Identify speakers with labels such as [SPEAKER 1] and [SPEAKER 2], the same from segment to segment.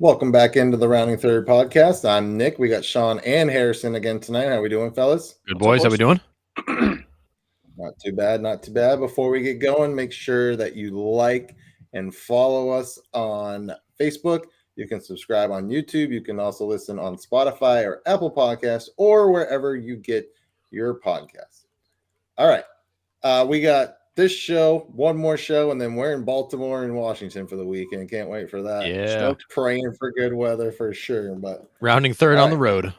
[SPEAKER 1] Welcome back into the Rounding Third podcast. I'm Nick. We got Sean and Harrison again tonight. How we doing, fellas?
[SPEAKER 2] Good boys. How we doing?
[SPEAKER 1] Not too bad, not too bad. Before we get going, make sure that you like and follow us on Facebook. You can subscribe on YouTube. You can also listen on Spotify or Apple Podcasts or wherever you get your podcasts. All right. We got this show, one more show, and then we're in Baltimore and Washington for the weekend. Can't wait for that.
[SPEAKER 2] Yeah.
[SPEAKER 1] Stoked. Praying for good weather for sure. But
[SPEAKER 2] rounding third on the road.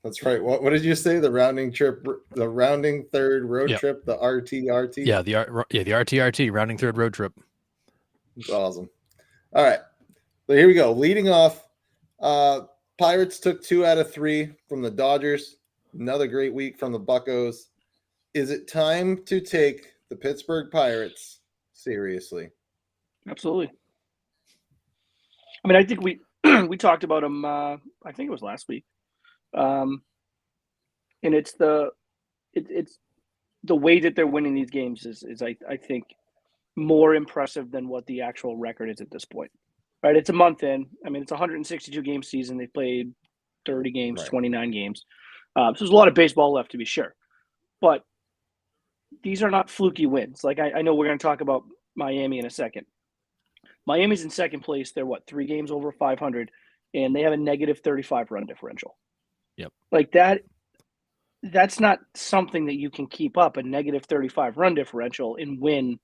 [SPEAKER 1] That's right. What did you say? The rounding third road trip, the RTRT.
[SPEAKER 2] Yeah, the RTRT, rounding third road trip.
[SPEAKER 1] That's awesome. All right. So here we go. Leading off, Pirates took 2 out of 3 from the Dodgers. Another great week from the Buccos. Is it time to take the Pittsburgh Pirates seriously?
[SPEAKER 3] Absolutely. I mean, I think we talked about them. I think it was last week, and it's the way that they're winning these games is I think more impressive than what the actual record is at this point. Right? It's a month in. I mean, it's a 162 game season. They played 30 games, right. 29 games. So there's a lot of baseball left, to be sure, but these are not fluky wins. Like I know we're going to talk about Miami in a second. Miami's in second place. They're 3 games over 500, and they have a negative 35 run differential.
[SPEAKER 2] Yep.
[SPEAKER 3] Like that's not something that you can keep up, a negative 35 run differential, and win,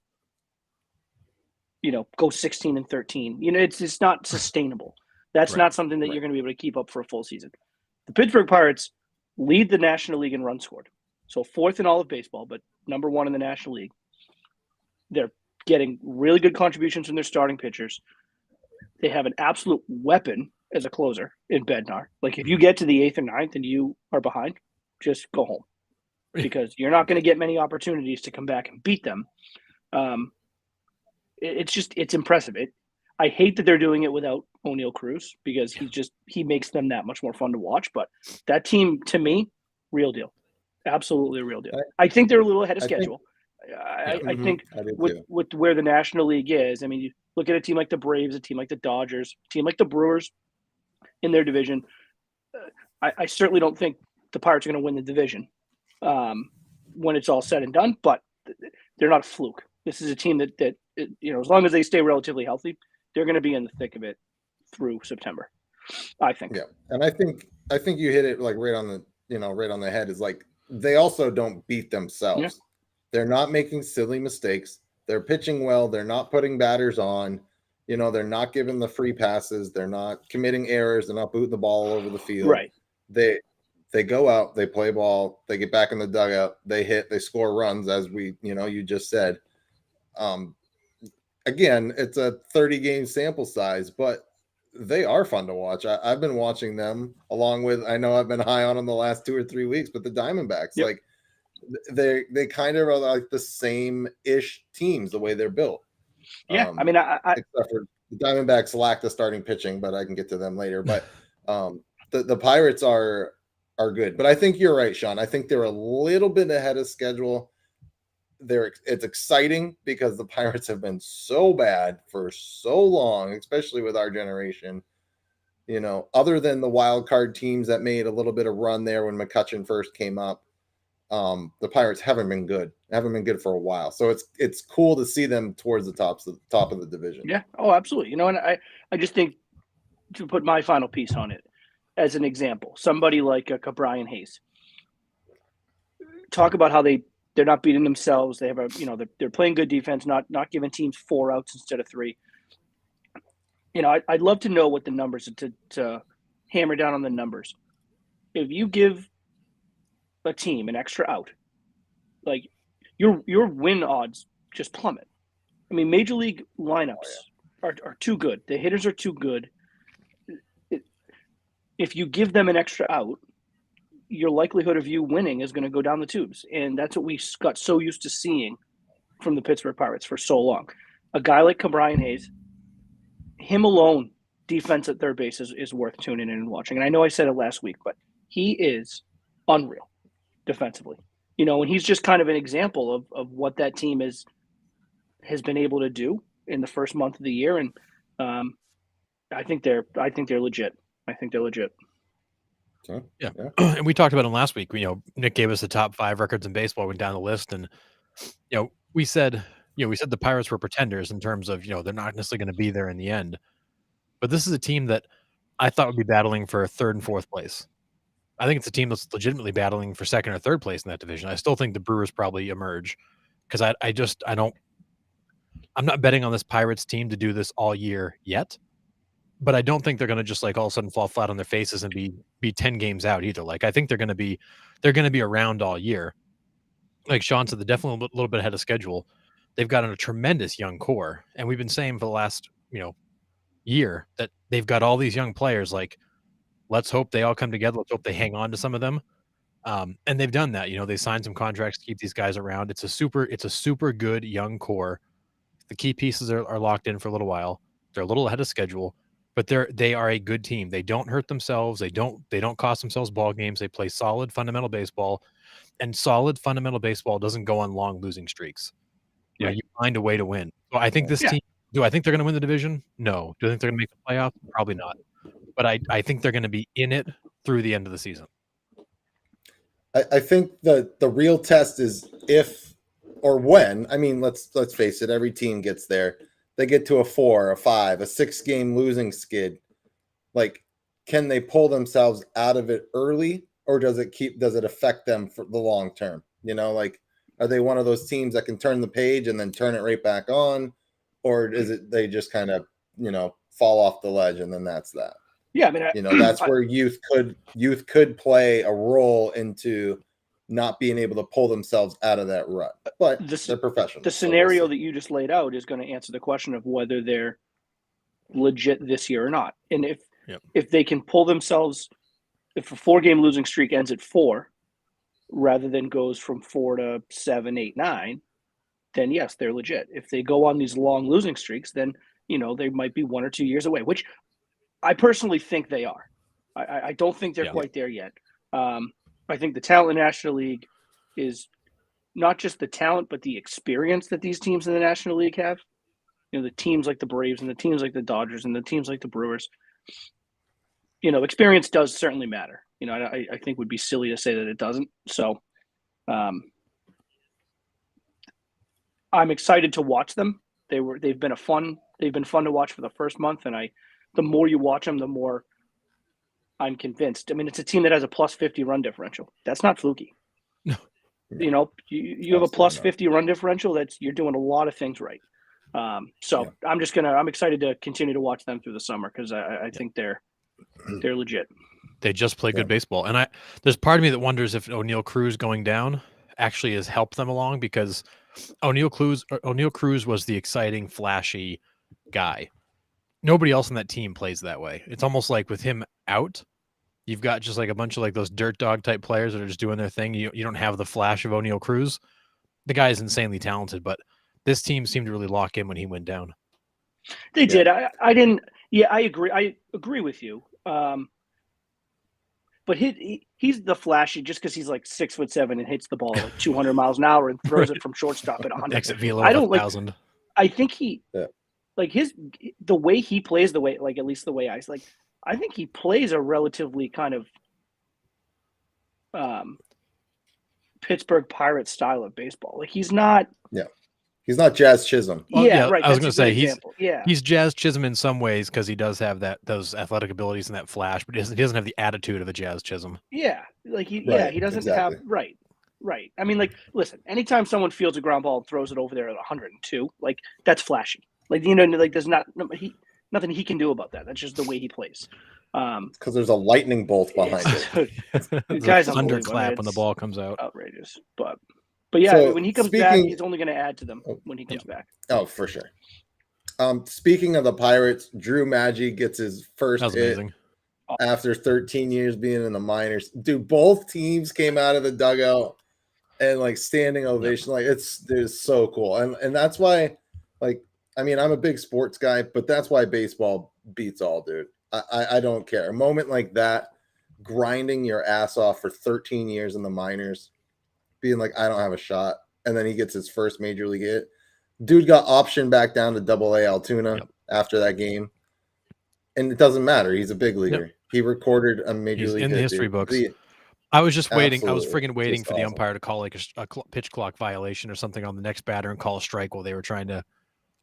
[SPEAKER 3] go 16-13. It's not sustainable. That's right. Not something that you're going to be able to keep up for a full season. The Pittsburgh Pirates lead the National League in runs scored. So 4th in all of baseball, but number 1 in the National League. They're getting really good contributions from their starting pitchers. They have an absolute weapon as a closer in Bednar. Like, if you get to the 8th or 9th and you are behind, just go home, because you're not going to get many opportunities to come back and beat them. It's impressive. I hate that they're doing it without O'Neal Cruz, because he makes them that much more fun to watch. But that team, to me, real deal. Absolutely a real deal. I think they're a little ahead of schedule. I think with where the National League is, I mean, you look at a team like the Braves, a team like the Dodgers, a team like the Brewers in their division. I certainly don't think the Pirates are going to win the division when it's all said and done, but they're not a fluke. This is a team that as long as they stay relatively healthy, they're going to be in the thick of it through September, I think.
[SPEAKER 1] Yeah, and I think you hit it like right on the head. Is like, they also don't beat themselves. Yeah. They're not making silly mistakes. They're pitching well. They're not putting batters on. They're not giving the free passes. They're not committing errors. They're not booting the ball all over the field.
[SPEAKER 3] Right.
[SPEAKER 1] They go out, they play ball, they get back in the dugout, they hit, they score runs, as you just said. Again, it's a 30-game sample size, but they are fun to watch. I've been watching them along with, I know I've been high on them the last 2 or 3 weeks, but the Diamondbacks, yep. Like they kind of are like the same-ish teams, the way they're built.
[SPEAKER 3] Yeah, I mean,
[SPEAKER 1] except for the Diamondbacks lack the starting pitching, but I can get to them later. But the Pirates are good. But I think you're right, Sean. I think they're a little bit ahead of schedule. It's exciting because the Pirates have been so bad for so long, especially with our generation. Other than the wild card teams that made a little bit of run there when McCutchen first came up, the Pirates haven't been good. Haven't been good for a while. So it's cool to see them towards the top of the division.
[SPEAKER 3] Yeah. Oh, absolutely. And I just think, to put my final piece on it as an example, somebody like Brian Hayes. Talk about how they're not beating themselves. They have they're playing good defense, not giving teams 4 outs instead of 3. I'd love to know what the numbers to hammer down on the numbers. If you give a team an extra out, like your win odds just plummet. I mean, major league lineups are too good. The hitters are too good. If you give them an extra out, your likelihood of you winning is going to go down the tubes. And that's what we got so used to seeing from the Pittsburgh Pirates for so long. A guy like Brian Hayes, him alone, defense at third base is worth tuning in and watching. And I know I said it last week, but he is unreal defensively. And he's just kind of an example of what that team has been able to do in the first month of the year. And I think they're legit. I think they're legit.
[SPEAKER 1] So,
[SPEAKER 2] Yeah. And we talked about them last week. Nick gave us the top 5 records in baseball, went down the list, and we said the Pirates were pretenders in terms of, they're not necessarily going to be there in the end. But this is a team that I thought would be battling for 3rd and 4th place. I think it's a team that's legitimately battling for 2nd or 3rd place in that division. I still think the Brewers probably emerge because I'm not betting on this Pirates team to do this all year yet. But I don't think they're going to just like all of a sudden fall flat on their faces and be 10 games out either. Like I think they're going to be around all year. Like Sean said, they're definitely a little bit ahead of schedule. They've got a tremendous young core, and we've been saying for the last year that they've got all these young players. Like, let's hope they all come together. Let's hope they hang on to some of them. And they've done that. They signed some contracts to keep these guys around. It's a super good young core. The key pieces are locked in for a little while. They're a little ahead of schedule. But they are a good team. They don't hurt themselves. They don't cost themselves ball games. They play solid fundamental baseball, and solid fundamental baseball doesn't go on long losing streaks.
[SPEAKER 3] Right.
[SPEAKER 2] You find a way to win. So I think this team. Do I think they're going to win the division? No. Do I think they're going to make the playoffs? Probably not. But I think they're going to be in it through the end of the season.
[SPEAKER 1] I think the real test is if or when. I mean, let's face it. Every team gets there. They get to a 4, a 5, a 6-game losing skid. Like, can they pull themselves out of it early, or does it affect them for the long term? Like, are they one of those teams that can turn the page and then turn it right back on, or is it they just kind of fall off the ledge and then that's that?
[SPEAKER 3] Yeah, I mean,
[SPEAKER 1] that's where youth could play a role into not being able to pull themselves out of that rut, but they're professionals.
[SPEAKER 3] The scenario that you just laid out is going to answer the question of whether they're legit this year or not. And if they can pull themselves, if a 4-game losing streak ends at 4, rather than goes from 4 to 7, 8, 9, then yes, they're legit. If they go on these long losing streaks, then they might be 1 or 2 years away, which I personally think they are. I don't think they're quite there yet. I think the talent in the National League is not just the talent, but the experience that these teams in the National League have. The teams like the Braves and the teams like the Dodgers and the teams like the Brewers. Experience does certainly matter. I think it would be silly to say that it doesn't. So I'm excited to watch them. They've been fun to watch for the first month, and the more you watch them, the more I'm convinced. I mean, it's a team that has a plus 50 run differential. That's not fluky.
[SPEAKER 2] No.
[SPEAKER 3] You have a plus 50 run differential. You're doing a lot of things right. I'm excited to continue to watch them through the summer because I think they're legit.
[SPEAKER 2] They just play good baseball. And there's part of me that wonders if O'Neal Cruz going down actually has helped them along, because O'Neal Cruz was the exciting, flashy guy. Nobody else on that team plays that way. It's almost like with him out, you've got just like a bunch of like those dirt dog type players that are just doing their thing. You don't have the flash of O'Neal Cruz. The guy is insanely talented, but this team seemed to really lock in when he went down.
[SPEAKER 3] They did. I didn't. Yeah, I agree. I agree with you. But he's the flashy just because he's like 6'7" and hits the ball like 200 miles an hour and throws it from shortstop at 100.
[SPEAKER 2] Exit velo.
[SPEAKER 3] I don't
[SPEAKER 2] 1,000.
[SPEAKER 3] I think he. Like the way he plays, at least the way I think he plays a relatively kind of Pittsburgh Pirates style of baseball. Like he's not
[SPEAKER 1] Jazz Chisholm.
[SPEAKER 2] Well,
[SPEAKER 3] right.
[SPEAKER 2] I was going to say
[SPEAKER 3] he's
[SPEAKER 2] Jazz Chisholm in some ways because he does have those athletic abilities and that flash, but he doesn't have the attitude of a Jazz Chisholm.
[SPEAKER 3] Yeah, like he doesn't have right. I mean, like, listen, anytime someone fields a ground ball and throws it over there at 102, like that's flashy. Like there's nothing he can do about that. That's just the way he plays.
[SPEAKER 1] Because there's a lightning bolt behind it.
[SPEAKER 3] The guy's
[SPEAKER 2] thunderclap when the ball comes out.
[SPEAKER 3] Outrageous, but yeah,
[SPEAKER 1] So,
[SPEAKER 3] when he comes back, he's only going to add to them when he comes back.
[SPEAKER 1] Oh, for sure. Speaking of the Pirates, Drew Maggi gets his first hit
[SPEAKER 2] amazing.
[SPEAKER 1] After 13 years being in the minors. Dude, both teams came out of the dugout and like standing ovation. Like it's so cool. And that's why, like, I mean, I'm a big sports guy, but that's why baseball beats all, dude. I don't care. A moment like that, grinding your ass off for 13 years in the minors, being like, I don't have a shot. And then he gets his first major league hit. Dude got optioned back down to Double-A Altoona after that game. and it doesn't matter. He's a big leaguer. He recorded a major
[SPEAKER 2] He's
[SPEAKER 1] league
[SPEAKER 2] in the
[SPEAKER 1] hit,
[SPEAKER 2] history
[SPEAKER 1] dude.
[SPEAKER 2] books. I was just waiting. I was
[SPEAKER 1] Absolutely.
[SPEAKER 2] friggin' waiting
[SPEAKER 1] Just
[SPEAKER 2] for the
[SPEAKER 1] awesome.
[SPEAKER 2] umpire to call like a pitch clock violation or something on the next batter and call a strike while they were trying to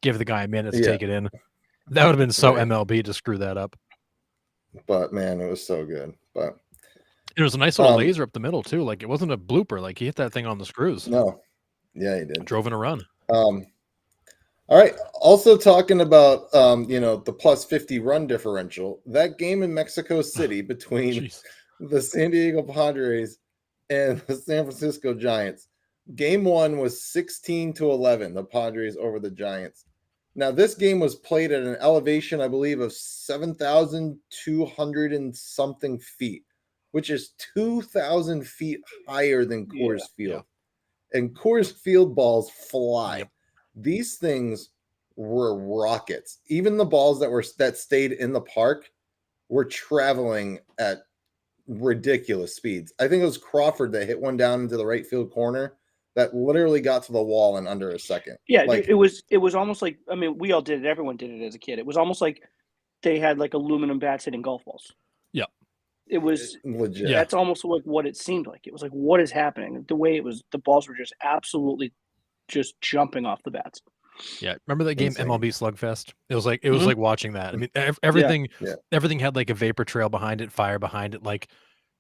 [SPEAKER 2] give the guy a minute to
[SPEAKER 1] Yeah.
[SPEAKER 2] take it in. That would have been so
[SPEAKER 1] Right.
[SPEAKER 2] MLB to screw that up.
[SPEAKER 1] But man, it was so good. But
[SPEAKER 2] It was a nice little laser up the middle too. Like it wasn't a blooper. Like he hit that thing on the screws.
[SPEAKER 1] no, yeah, he did.
[SPEAKER 2] Drove in a run.
[SPEAKER 1] All right. Also talking about the plus 50 run differential. That game in Mexico City between
[SPEAKER 2] Jeez.
[SPEAKER 1] the San Diego Padres and the San Francisco Giants. Game 1 was 16-11, the Padres over the Giants. Now, this game was played at an elevation, I believe, of 7,200 and something feet, which is 2,000 feet higher than Coors Field. And Coors Field balls fly.
[SPEAKER 2] Yep.
[SPEAKER 1] These things were rockets. Even the balls that stayed in the park were traveling at ridiculous speeds. I think it was Crawford that hit one down into the right field corner that literally got to the wall in under a second.
[SPEAKER 3] Yeah,
[SPEAKER 1] Like,
[SPEAKER 3] it was almost like, I mean, we all did it. Everyone did it as a kid. It was almost like they had like aluminum bats hitting golf balls.
[SPEAKER 2] Yeah.
[SPEAKER 3] It was
[SPEAKER 1] legit.
[SPEAKER 2] Yeah.
[SPEAKER 3] That's almost like what it seemed like. It was like, what is happening? The way it was, the balls were just absolutely just jumping off the bats.
[SPEAKER 2] Yeah, remember that game
[SPEAKER 1] Insane.
[SPEAKER 2] MLB Slugfest? It was like watching that. I mean, everything had like a vapor trail behind it, fire behind it. Like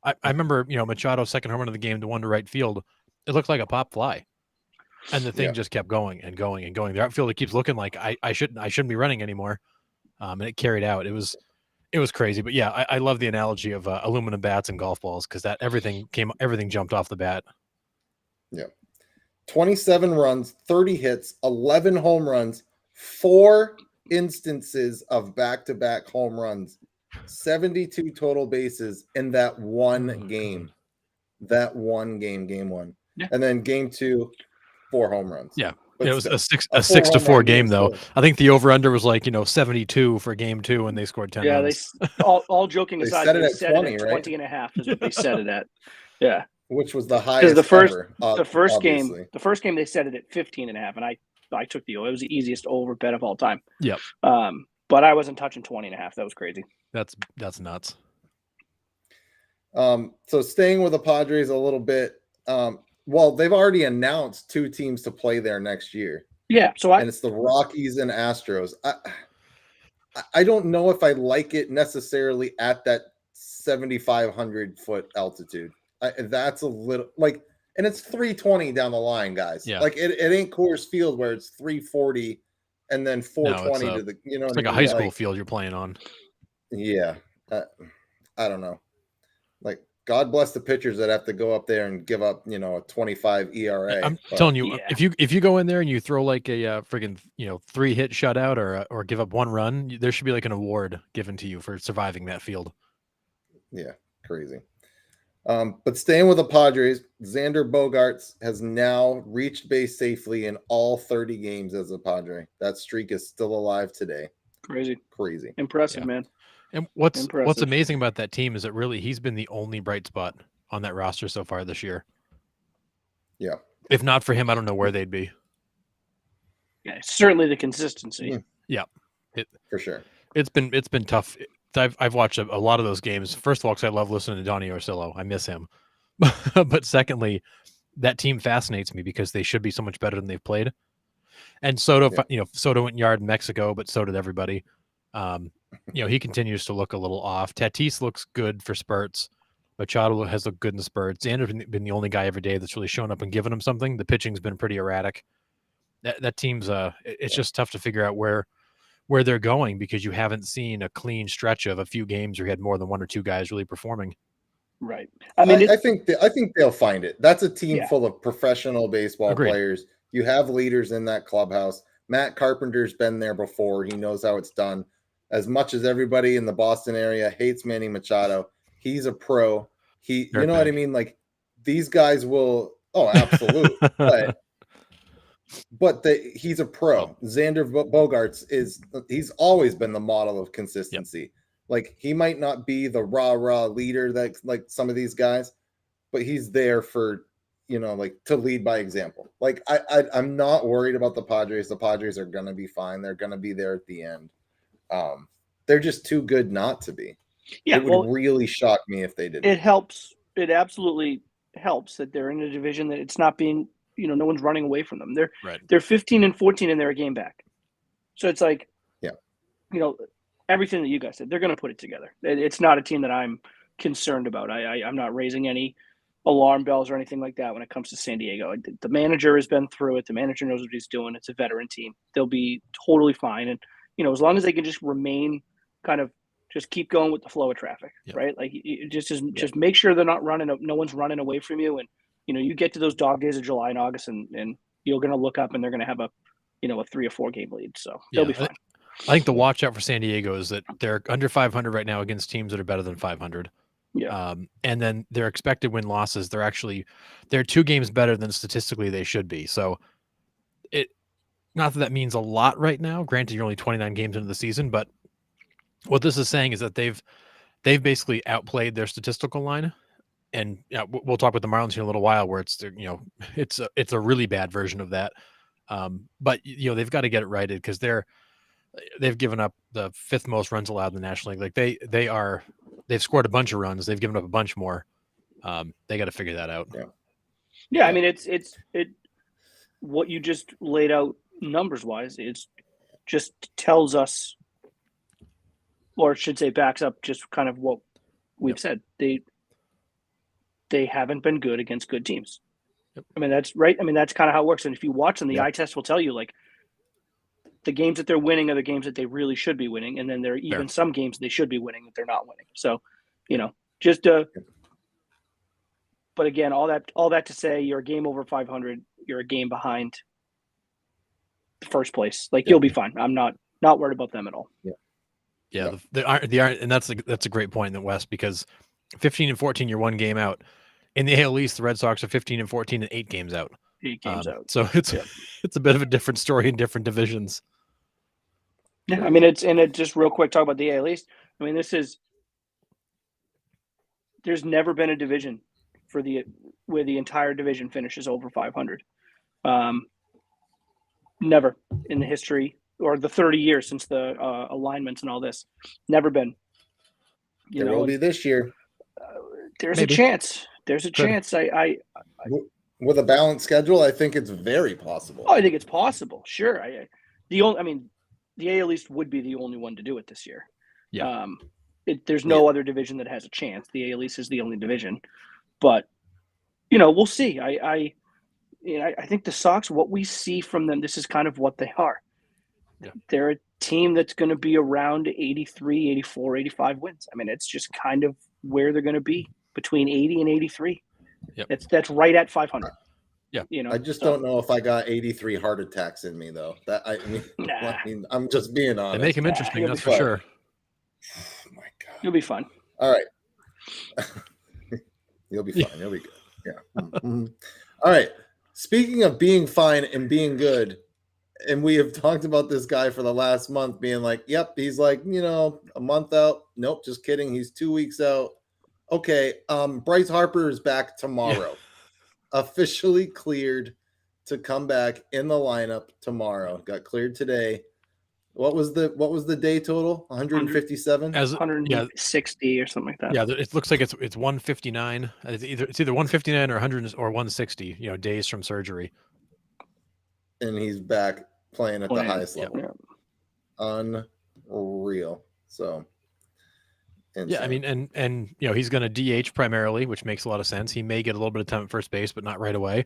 [SPEAKER 2] I remember, Machado's second home run of the game to one to right field. It looked like a pop fly, and the thing just kept going and going and going. The outfielder keeps looking like I shouldn't be running anymore, and it carried out. It was crazy. But yeah, I love the analogy of aluminum bats and golf balls because that everything jumped off the bat.
[SPEAKER 1] Yeah. 27 runs, 30 hits, 11 home runs, 4 instances of back-to-back home runs, 72 total bases in that one game.
[SPEAKER 2] God.
[SPEAKER 1] That one game, game 1.
[SPEAKER 3] Yeah.
[SPEAKER 1] And then game 2, 4 home runs.
[SPEAKER 2] Yeah.
[SPEAKER 1] But
[SPEAKER 2] it was
[SPEAKER 1] still,
[SPEAKER 2] a 6-4 game though.
[SPEAKER 1] Still.
[SPEAKER 2] I think the over/under was like 72 for game 2, and they scored 10 runs.
[SPEAKER 3] They all joking aside,
[SPEAKER 1] they set it at 20,
[SPEAKER 3] it at
[SPEAKER 1] right?
[SPEAKER 3] 20 and a half is what they set it at. Yeah.
[SPEAKER 1] Which was the highest
[SPEAKER 3] the first
[SPEAKER 1] ever,
[SPEAKER 3] the first
[SPEAKER 1] obviously.
[SPEAKER 3] game they set it at 15 and a half, and I took the over. It was the easiest over bet of all time.
[SPEAKER 2] Yep.
[SPEAKER 3] But I wasn't touching 20 and a half. That was crazy.
[SPEAKER 2] That's nuts.
[SPEAKER 1] So staying with the Padres a little bit. Well, they've already announced 2 teams to play there next year.
[SPEAKER 3] Yeah.
[SPEAKER 1] And it's the Rockies and Astros. I don't know if I like it necessarily at that 7,500 foot altitude. That's a little like, and it's 320 down the line, guys.
[SPEAKER 2] Yeah.
[SPEAKER 1] Like it ain't Coors Field where it's 340 and then 420
[SPEAKER 2] no,
[SPEAKER 1] to the,
[SPEAKER 2] it's like a high school field you're playing on.
[SPEAKER 1] Yeah. I don't know. Like, God bless the pitchers that have to go up there and give up, a 25 ERA.
[SPEAKER 2] I'm telling you, if you go in there and you throw like a friggin' 3-hit shutout or give up 1 run, there should be like an award given to you for surviving that field.
[SPEAKER 1] Yeah, crazy. But staying with the Padres, Xander Bogaerts has now reached base safely in all 30 games as a Padre. That streak is still alive today.
[SPEAKER 3] Crazy. Impressive,
[SPEAKER 2] Yeah.
[SPEAKER 3] man.
[SPEAKER 2] And what's amazing about that team is that really he's been the only bright spot on that roster so far this year.
[SPEAKER 1] Yeah.
[SPEAKER 2] If not for him, I don't know where they'd be.
[SPEAKER 3] Yeah, certainly the consistency.
[SPEAKER 2] Yeah.
[SPEAKER 1] For sure.
[SPEAKER 2] It's been tough. I've watched a lot of those games. First of all, because I love listening to Donnie Orsillo. I miss him. But secondly, that team fascinates me because they should be so much better than they've played. And Soto, Soto went yard in Mexico, but so did everybody. He continues to look a little off. Tatis looks good for spurts. Machado has looked good in the spurts. Xander's been the only guy every day that's really shown up and given him something. The pitching's been pretty erratic. That team's it's just tough to figure out where they're going because you haven't seen a clean stretch of a few games where you had more than 1 or 2 guys really performing.
[SPEAKER 3] Right.
[SPEAKER 1] I mean, I think they'll find it. That's a team full of professional baseball
[SPEAKER 2] Agreed.
[SPEAKER 1] players. You have leaders in that clubhouse. Matt Carpenter's been there before. He knows how it's done. As much as everybody in the Boston area hates Manny Machado, he's a pro. You know what I mean? Like, these guys will. Oh, absolutely. But he's a pro. Xander Bogaerts he's always been the model of consistency. Yep. Like, he might not be the rah leader that like some of these guys, but he's there for, to lead by example. Like, I'm not worried about the Padres. The Padres are going to be fine. They're going to be there at the end. they're just too good not to be.
[SPEAKER 3] Yeah,
[SPEAKER 1] It would really shock me if they didn't.
[SPEAKER 3] It helps. It absolutely helps that they're in a division that it's not being, no one's running away from them. They're 15-14 and they're a game back. So it's like, everything that you guys said, they're going to put it together. It's not a team that I'm concerned about. I'm not raising any alarm bells or anything like that when it comes to San Diego. The manager has been through it. The manager knows what he's doing. It's a veteran team. They'll be totally fine. And, as long as they can just remain kind of just keep going with the flow of traffic, right? Like just make sure they're not running. No one's running away from you. And, you get to those dog days of July and August and you're going to look up and they're going to have a 3 or 4 game lead. So they'll be fine.
[SPEAKER 2] I think the watch out for San Diego is that they're under 500 right now against teams that are better than 500.
[SPEAKER 3] Yeah.
[SPEAKER 2] And then their expected win losses, they're 2 games better than statistically they should be. So not that means a lot right now. Granted, you're only 29 games into the season, but what this is saying is that they've basically outplayed their statistical line. And we'll talk with the Marlins here in a little while, where it's a really bad version of that. But they've got to get it righted because they've given up the 5th most runs allowed in the National League. Like they've scored a bunch of runs. They've given up a bunch more. They got to figure that out.
[SPEAKER 3] Yeah. I mean, it's what you just laid out numbers wise. It's just tells us, or I should say, backs up just kind of what we've said. They haven't been good against good teams. I mean, that's right. I mean, that's kind of how it works. And if you watch them, the eye test will tell you, like, the games that they're winning are the games that they really should be winning. And then there are even some games they should be winning that they're not winning. So, but again, all that to say, you're a game over 500, you're a game behind the first place. Like, you'll be fine. I'm not worried about them at all.
[SPEAKER 2] Yeah. And that's a great point in the West, because 15-14, you're 1 game out. In the AL East, the Red Sox are 15-14 and 8 games out.
[SPEAKER 3] 8 games out.
[SPEAKER 2] So it's a bit of a different story in different divisions.
[SPEAKER 3] Yeah, I mean, it just real quick, talk about the AL East. I mean, there's never been a division where the entire division finishes over 500. Never in the history, or the 30 years since the alignments and all this. Never been.
[SPEAKER 1] There will be this year.
[SPEAKER 3] There's a chance. There's a chance.
[SPEAKER 1] With a balanced schedule, I think it's very possible.
[SPEAKER 3] Oh, I think it's possible. Sure. The AL East would be the only one to do it this year.
[SPEAKER 2] Yeah.
[SPEAKER 3] There's no other division that has a chance. The AL East is the only division, but we'll see. I think the Sox, what we see from them, this is kind of what they are.
[SPEAKER 2] Yeah. They're
[SPEAKER 3] a team that's going to be around 83, 84, 85 wins. I mean, it's just kind of where they're going to be, between 80 and 83.
[SPEAKER 2] Yep.
[SPEAKER 3] That's right at 500.
[SPEAKER 2] Yeah.
[SPEAKER 1] I just don't know if I got 83 heart attacks in me, though. I'm just being honest.
[SPEAKER 2] They make them interesting, that's for sure.
[SPEAKER 1] Oh my God.
[SPEAKER 3] You'll be fine.
[SPEAKER 1] All right. You'll be fine. You'll be good. Yeah. Mm-hmm. All right. Speaking of being fine and being good, and we have talked about this guy for the last month being like, yep, he's like, a month out. Nope, just kidding. He's 2 weeks out. Okay. Bryce Harper is back tomorrow. Officially cleared to come back in the lineup tomorrow. Got cleared today. What was the day total? 157?
[SPEAKER 3] 160 or something like that.
[SPEAKER 2] Yeah, it looks like it's 159. It's either 159 or 100 or 160, days from surgery.
[SPEAKER 1] And he's back playing at the highest level.
[SPEAKER 3] Yeah.
[SPEAKER 1] Unreal. So insane.
[SPEAKER 2] Yeah, I mean, and he's going to DH primarily, which makes a lot of sense. He may get a little bit of time at first base, but not right away.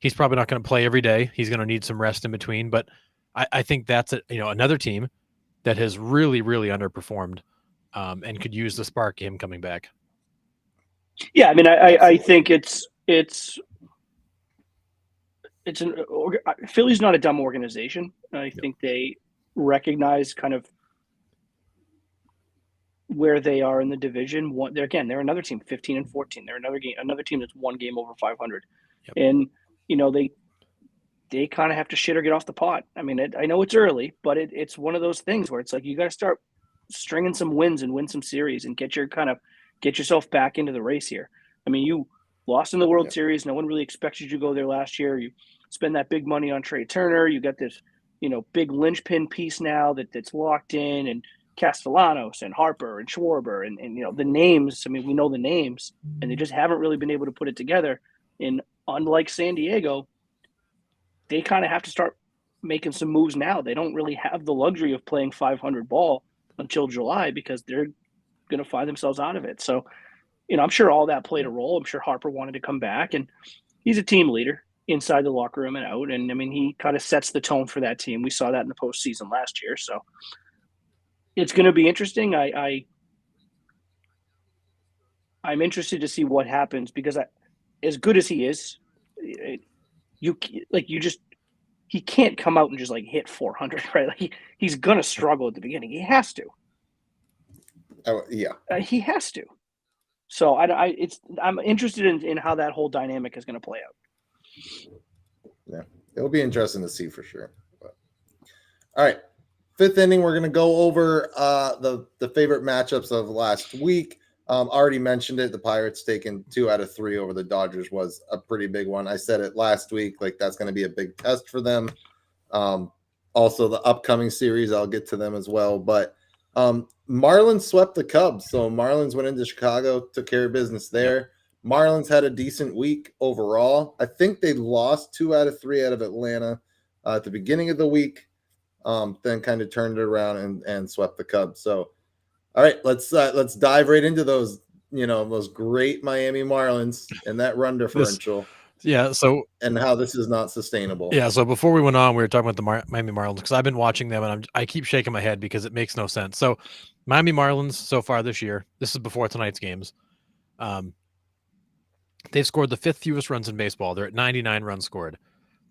[SPEAKER 2] He's probably not going to play every day. He's going to need some rest in between. But I think that's another team that has really, really underperformed, and could use the spark him coming back.
[SPEAKER 3] Yeah, I mean, I think Philly's not a dumb organization. I think they recognize kind of where they are in the division. They're another team, 15-14. They're another team that's 1 game over 500.
[SPEAKER 2] Yep.
[SPEAKER 3] And they kind of have to shit or get off the pot. I mean, I know it's early, but it's one of those things where it's like you got to start stringing some wins and win some series and get yourself back into the race here. I mean, you lost in the World Series. No one really expected you to go there last year. You spend that big money on Trey Turner. You got this, big linchpin piece now that's locked in, and Castellanos and Harper and Schwarber and the names. I mean, we know the names, and they just haven't really been able to put it together. And unlike San Diego, they kind of have to start making some moves now. They don't really have the luxury of playing 500 ball until July because they're going to find themselves out of it. So, I'm sure all that played a role. I'm sure Harper wanted to come back, and he's a team leader inside the locker room and out. And I mean, he kind of sets the tone for that team. We saw that in the postseason last year. So it's going to be interesting. I'm interested to see what happens because as good as he is, he can't come out and just like hit 400, right? Like he's going to struggle at the beginning. He has to.
[SPEAKER 1] Oh, yeah.
[SPEAKER 3] He has to. So I'm interested in how that whole dynamic is going to play out.
[SPEAKER 1] Yeah, it'll be interesting to see for sure. But, all right, fifth inning, we're going to go over the favorite matchups of last week. Already mentioned it. The Pirates taking 2 out of 3 over the Dodgers was a pretty big one. I said it last week, like that's going to be a big test for them. Also, the upcoming series, I'll get to them as well. But Marlins swept the Cubs. So Marlins went into Chicago, took care of business there. Marlins had a decent week overall. I think they lost 2 out of 3 out of Atlanta at the beginning of the week, then kind of turned it around and swept the Cubs. So, all right, let's dive right into those, those great Miami Marlins and that run differential. And how this is not sustainable.
[SPEAKER 2] Yeah, so before we went on, we were talking about the Miami Marlins because I've been watching them and I keep shaking my head because it makes no sense. So Miami Marlins so far this year, this is before tonight's games, they've scored the 5th fewest runs in baseball. They're at 99 runs scored.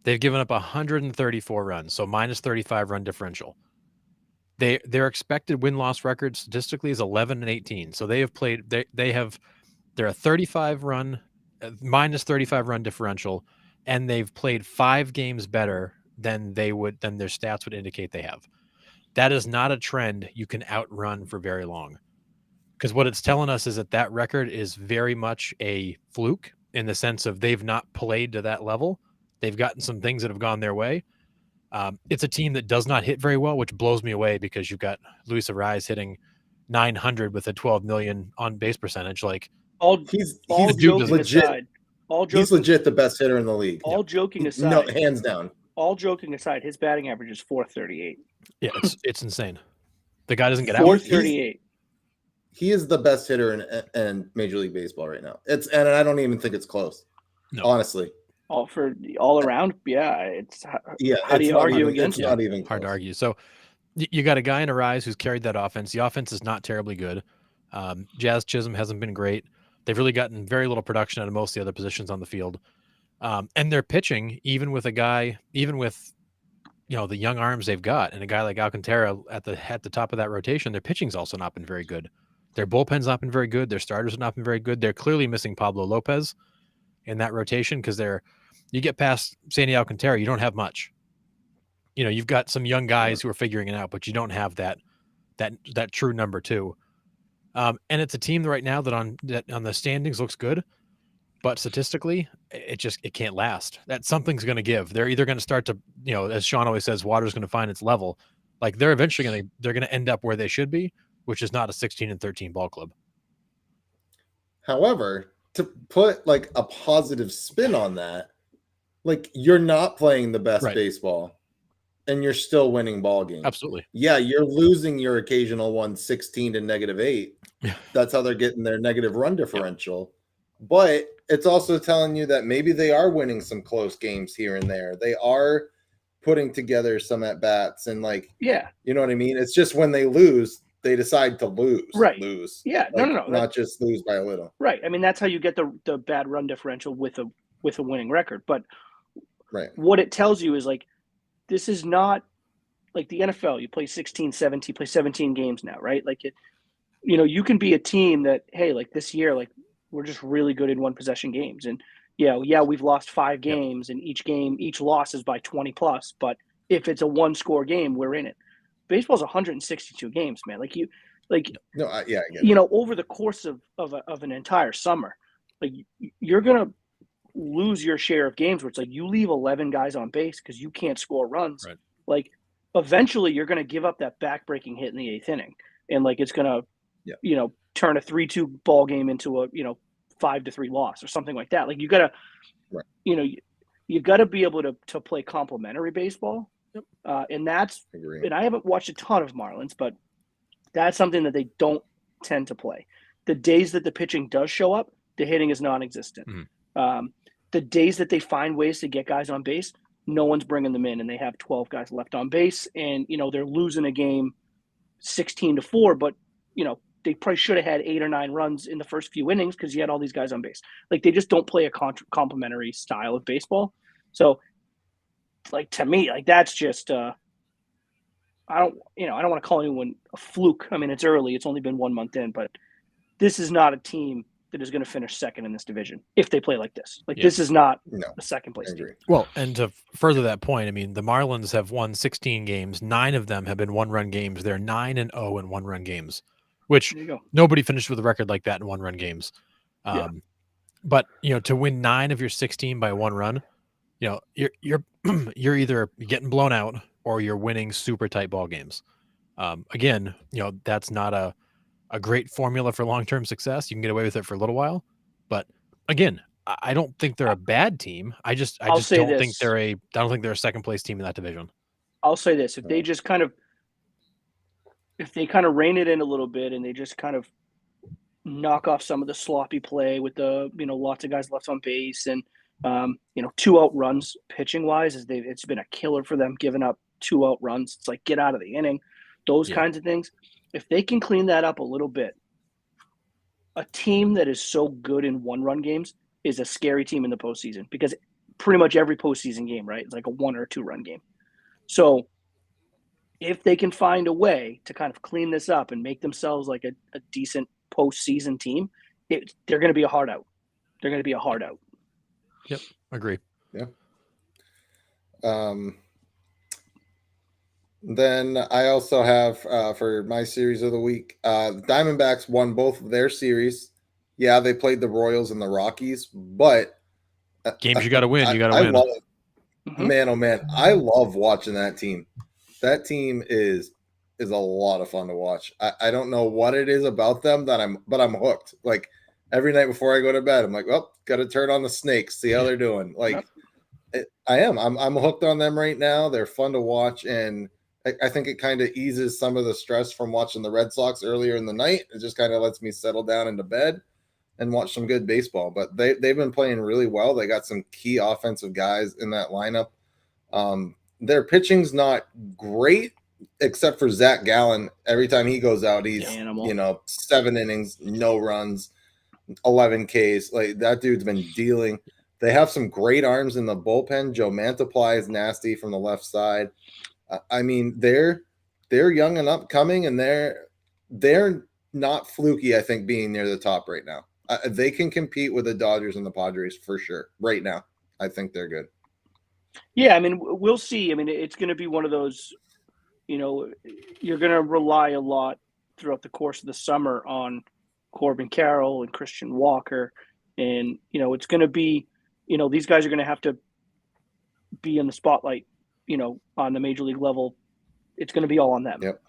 [SPEAKER 2] They've given up 134 runs, so minus 35 run differential. Their expected win-loss record statistically is 11-18. So they have played. They're a 35 run, minus 35 run differential, and they've played 5 games better than their stats would indicate they have. That is not a trend you can outrun for very long. Because what it's telling us is that record is very much a fluke in the sense of they've not played to that level. They've gotten some things that have gone their way. It's a team that does not hit very well, which blows me away because you've got Luis Arraez hitting 900 with a 12 million on base percentage. Like
[SPEAKER 1] he's
[SPEAKER 3] joking
[SPEAKER 1] legit.
[SPEAKER 3] Aside,
[SPEAKER 1] he's legit the best hitter in the league.
[SPEAKER 3] All joking aside,
[SPEAKER 1] no, hands down.
[SPEAKER 3] All joking aside, his batting average is .438.
[SPEAKER 2] Yeah, it's insane. The guy doesn't get out.
[SPEAKER 3] .438.
[SPEAKER 1] He is the best hitter in Major League Baseball right now. And I don't even think it's close. No. Honestly.
[SPEAKER 3] All around, yeah. How do you argue against it?
[SPEAKER 1] Not even
[SPEAKER 2] hard to argue. So you got a guy in Arraez who's carried that offense. The offense is not terribly good. Jazz Chisholm hasn't been great. They've really gotten very little production out of most of the other positions on the field. And they're pitching, even with the young arms they've got, and a guy like Alcantara at the top of that rotation, their pitching's also not been very good. Their bullpen's not been very good. Their starters have not been very good. They're clearly missing Pablo Lopez in that rotation because you get past Sandy Alcantara, you don't have much. You've got some young guys who are figuring it out, but you don't have that true number 2. And it's a team right now that on the standings looks good, but statistically, it can't last. That something's going to give. They're either going to start to, as Sean always says, water's going to find its level. Like they're eventually they're going to end up where they should be, which is not a 16-13 ball club.
[SPEAKER 1] However, to put like a positive spin on that, like you're not playing the best baseball and you're still winning ball games.
[SPEAKER 2] Absolutely.
[SPEAKER 1] Yeah, you're losing your occasional one 16 to -8.
[SPEAKER 2] Yeah.
[SPEAKER 1] That's how they're getting their negative run differential. Yeah. But it's also telling you that maybe they are winning some close games here and there. They are putting together some at-bats and you know what I mean? It's just when they lose, they decide to lose.
[SPEAKER 3] Right.
[SPEAKER 1] Lose.
[SPEAKER 3] Yeah.
[SPEAKER 1] Like,
[SPEAKER 3] No.
[SPEAKER 1] Not just lose by a little.
[SPEAKER 3] Right. I mean, that's how you get the bad run differential with a winning record. But what it tells you is this is not like the NFL. You play 16, 17, play 17 games now, right? Like you can be a team that, hey, like this year, like we're just really good in one possession games. And we've lost 5 games and each loss is by 20 plus. But if it's a 1-score game, we're in it. Baseball's 162 games, man. I get it. Over the course of an entire summer, like you're gonna lose your share of games where it's like you leave 11 guys on base because you can't score runs.
[SPEAKER 2] Right.
[SPEAKER 3] Like eventually, you're gonna give up that back-breaking hit in the 8th inning. and like it's gonna,
[SPEAKER 1] Yeah.
[SPEAKER 3] turn a 3-2 ball game into a 5-3 loss or something like that. Like you gotta,
[SPEAKER 1] Right.
[SPEAKER 3] You got to be able to play complementary baseball, and
[SPEAKER 1] Agree.
[SPEAKER 3] and I haven't watched a ton of Marlins, but that's something that they don't tend to play. The days that the pitching does show up, the hitting is non-existent. The days that they find ways to get guys on base, no one's bringing them in, and they have 12 guys left on base, and they're losing a game 16-4, but they probably should have had 8 or 9 runs in the first few innings because you had all these guys on base. Like they just don't play a complementary style of baseball. So, like to me, like that's just I don't want to call anyone a fluke. I mean, it's early; it's only been 1 month in, but this is not a team that is going to finish second in this division if they play like this. Like this is not a second place team.
[SPEAKER 2] Well, and to further that point, I mean, the Marlins have won 16 games. 9 of them have been 1-run games. They're 9-0 in 1-run games, which nobody finished with a record like that in 1-run games. But to win 9 of your 16 by 1 run, you're you're either getting blown out or you're winning super tight ball games. Again, that's not a great formula for long-term success. You can get away with it for a little while, but again, I don't think they're a bad team. I just don't think they're a second place team in that division.
[SPEAKER 3] I'll say this: if they just kind of rein it in a little bit and they just kind of knock off some of the sloppy play with the lots of guys left on base and 2-out runs pitching wise, it's been a killer for them, giving up 2-out runs. It's like get out of the inning, those kinds of things. If they can clean that up a little bit, a team that is so good in 1-run games is a scary team in the postseason because pretty much every postseason game, right, it's like a 1 or 2-run game. So if they can find a way to kind of clean this up and make themselves like a decent postseason team, they're going to be a hard out. They're going to be a hard out.
[SPEAKER 2] Yep, agree.
[SPEAKER 1] Yeah. Then I also have for my series of the week, the Diamondbacks won both of their series. Yeah, they played the Royals and the Rockies, but
[SPEAKER 2] games you got to win. You got to win.
[SPEAKER 1] Man, oh man, I love watching that team. That team is a lot of fun to watch. I don't know what it is about them but I'm hooked. Like every night before I go to bed, I'm like, oh, got to turn on the Snakes, see how they're doing. Like I'm hooked on them right now. They're fun to watch, and I think it kind of eases some of the stress from watching the Red Sox earlier in the night. It just kind of lets me settle down into bed and watch some good baseball. But they've been playing really well. They got some key offensive guys in that lineup. Their pitching's not great, except for Zach Gallen. Every time he goes out, he's 7 innings, no runs, 11 Ks. Like that dude's been dealing. They have some great arms in the bullpen. Joe Mantiply is nasty from the left side. I mean, they're young and upcoming, and they're not fluky. I think being near the top right now, they can compete with the Dodgers and the Padres for sure. Right now, I think they're good.
[SPEAKER 3] Yeah, I mean, we'll see. I mean, it's going to be one of those. You're going to rely a lot throughout the course of the summer on Corbin Carroll and Christian Walker, and it's going to be, these guys are going to have to be in the spotlight. On the major league level, it's going to be all on them.
[SPEAKER 1] Yep.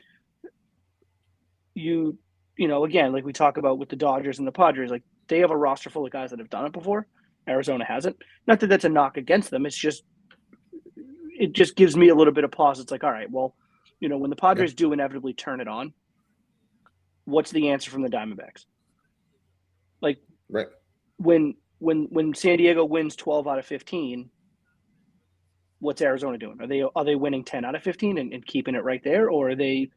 [SPEAKER 3] Again, like we talk about with the Dodgers and the Padres, like they have a roster full of guys that have done it before. Arizona hasn't. Not that that's a knock against them. It just gives me a little bit of pause. It's like, all right, well, when the Padres do inevitably turn it on, what's the answer from the Diamondbacks? Like,
[SPEAKER 1] right.
[SPEAKER 3] When San Diego wins 12 out of 15, what's Arizona doing? Are they winning 10 out of 15 and keeping it right there, or are they,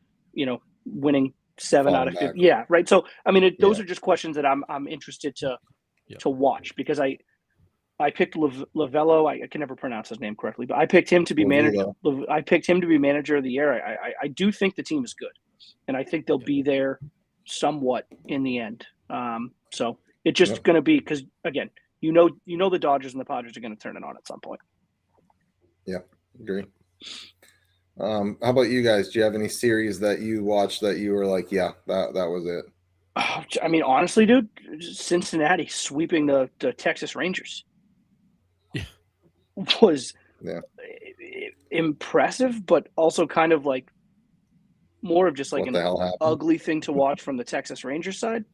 [SPEAKER 3] winning 7 out of 15? Yeah, right. So I mean, those are just questions that I'm interested to watch, because I picked Lavello. I can never pronounce his name correctly, but I picked him to be manager. I picked him to be manager of the year. I do think the team is good, and I think they'll be there somewhat in the end. So it's just going to be, because again, the Dodgers and the Padres are going to turn it on at some point.
[SPEAKER 1] Yeah, agree. How about you guys? Do you have any series that you watched that you were like, yeah, that was it?
[SPEAKER 3] I mean, honestly, dude, Cincinnati sweeping the Texas Rangers was impressive, but also kind of like more of just like
[SPEAKER 1] What the
[SPEAKER 3] an
[SPEAKER 1] hell happened?
[SPEAKER 3] ugly thing to watch from the Texas Rangers side.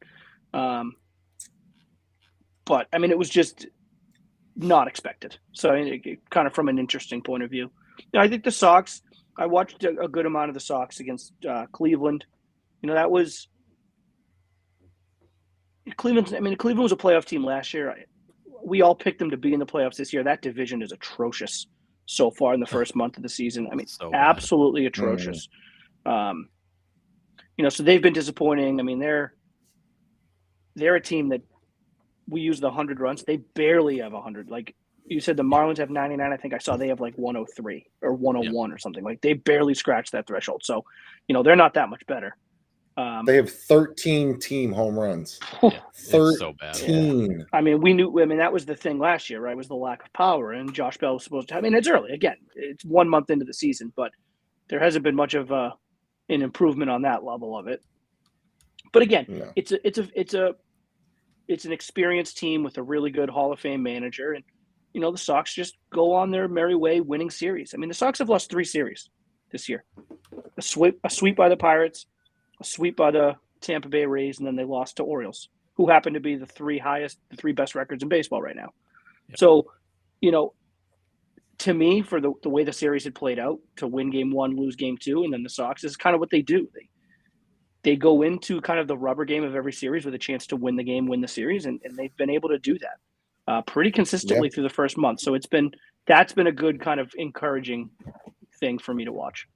[SPEAKER 3] But I mean, it was just not expected. So kind of from an interesting point of view. I think the Sox. I watched a good amount of the Sox against Cleveland. That was Cleveland. I mean, Cleveland was a playoff team last year. We all picked them to be in the playoffs this year. That division is atrocious so far in the first month of the season. I mean,
[SPEAKER 2] So bad.
[SPEAKER 3] absolutely atrocious. So they've been disappointing. I mean, they're a team that we use the 100 runs. They barely have 100. Like you said, the Marlins have 99. I think I saw they have like 103 or 101 or something. Like they barely scratched that threshold. So, they're not that much better.
[SPEAKER 1] They have 13 team home runs.
[SPEAKER 2] Yeah,
[SPEAKER 1] 13.
[SPEAKER 2] it's so bad.
[SPEAKER 1] Yeah.
[SPEAKER 3] I mean, that was the thing last year, right? Was the lack of power. And Josh Bell was supposed to. I mean, it's early. Again, it's 1 month into the season, but there hasn't been much of an improvement on that level of it. But again,
[SPEAKER 1] No.
[SPEAKER 3] it's an experienced team with a really good Hall of Fame manager, and the Sox just go on their merry way, winning series. I mean, the Sox have lost 3 series this year: a sweep by the Pirates, a sweep by the Tampa Bay Rays, and then they lost to Orioles, who happen to be the 3 best records in baseball right now. Yeah. So, to me, for the way the series had played out, to win game 1, lose game 2, and then the Sox is kind of what they do. They go into kind of the rubber game of every series with a chance to win the game, win the series, and they've been able to do that pretty consistently through the first month. So that's been a good kind of encouraging thing for me to watch.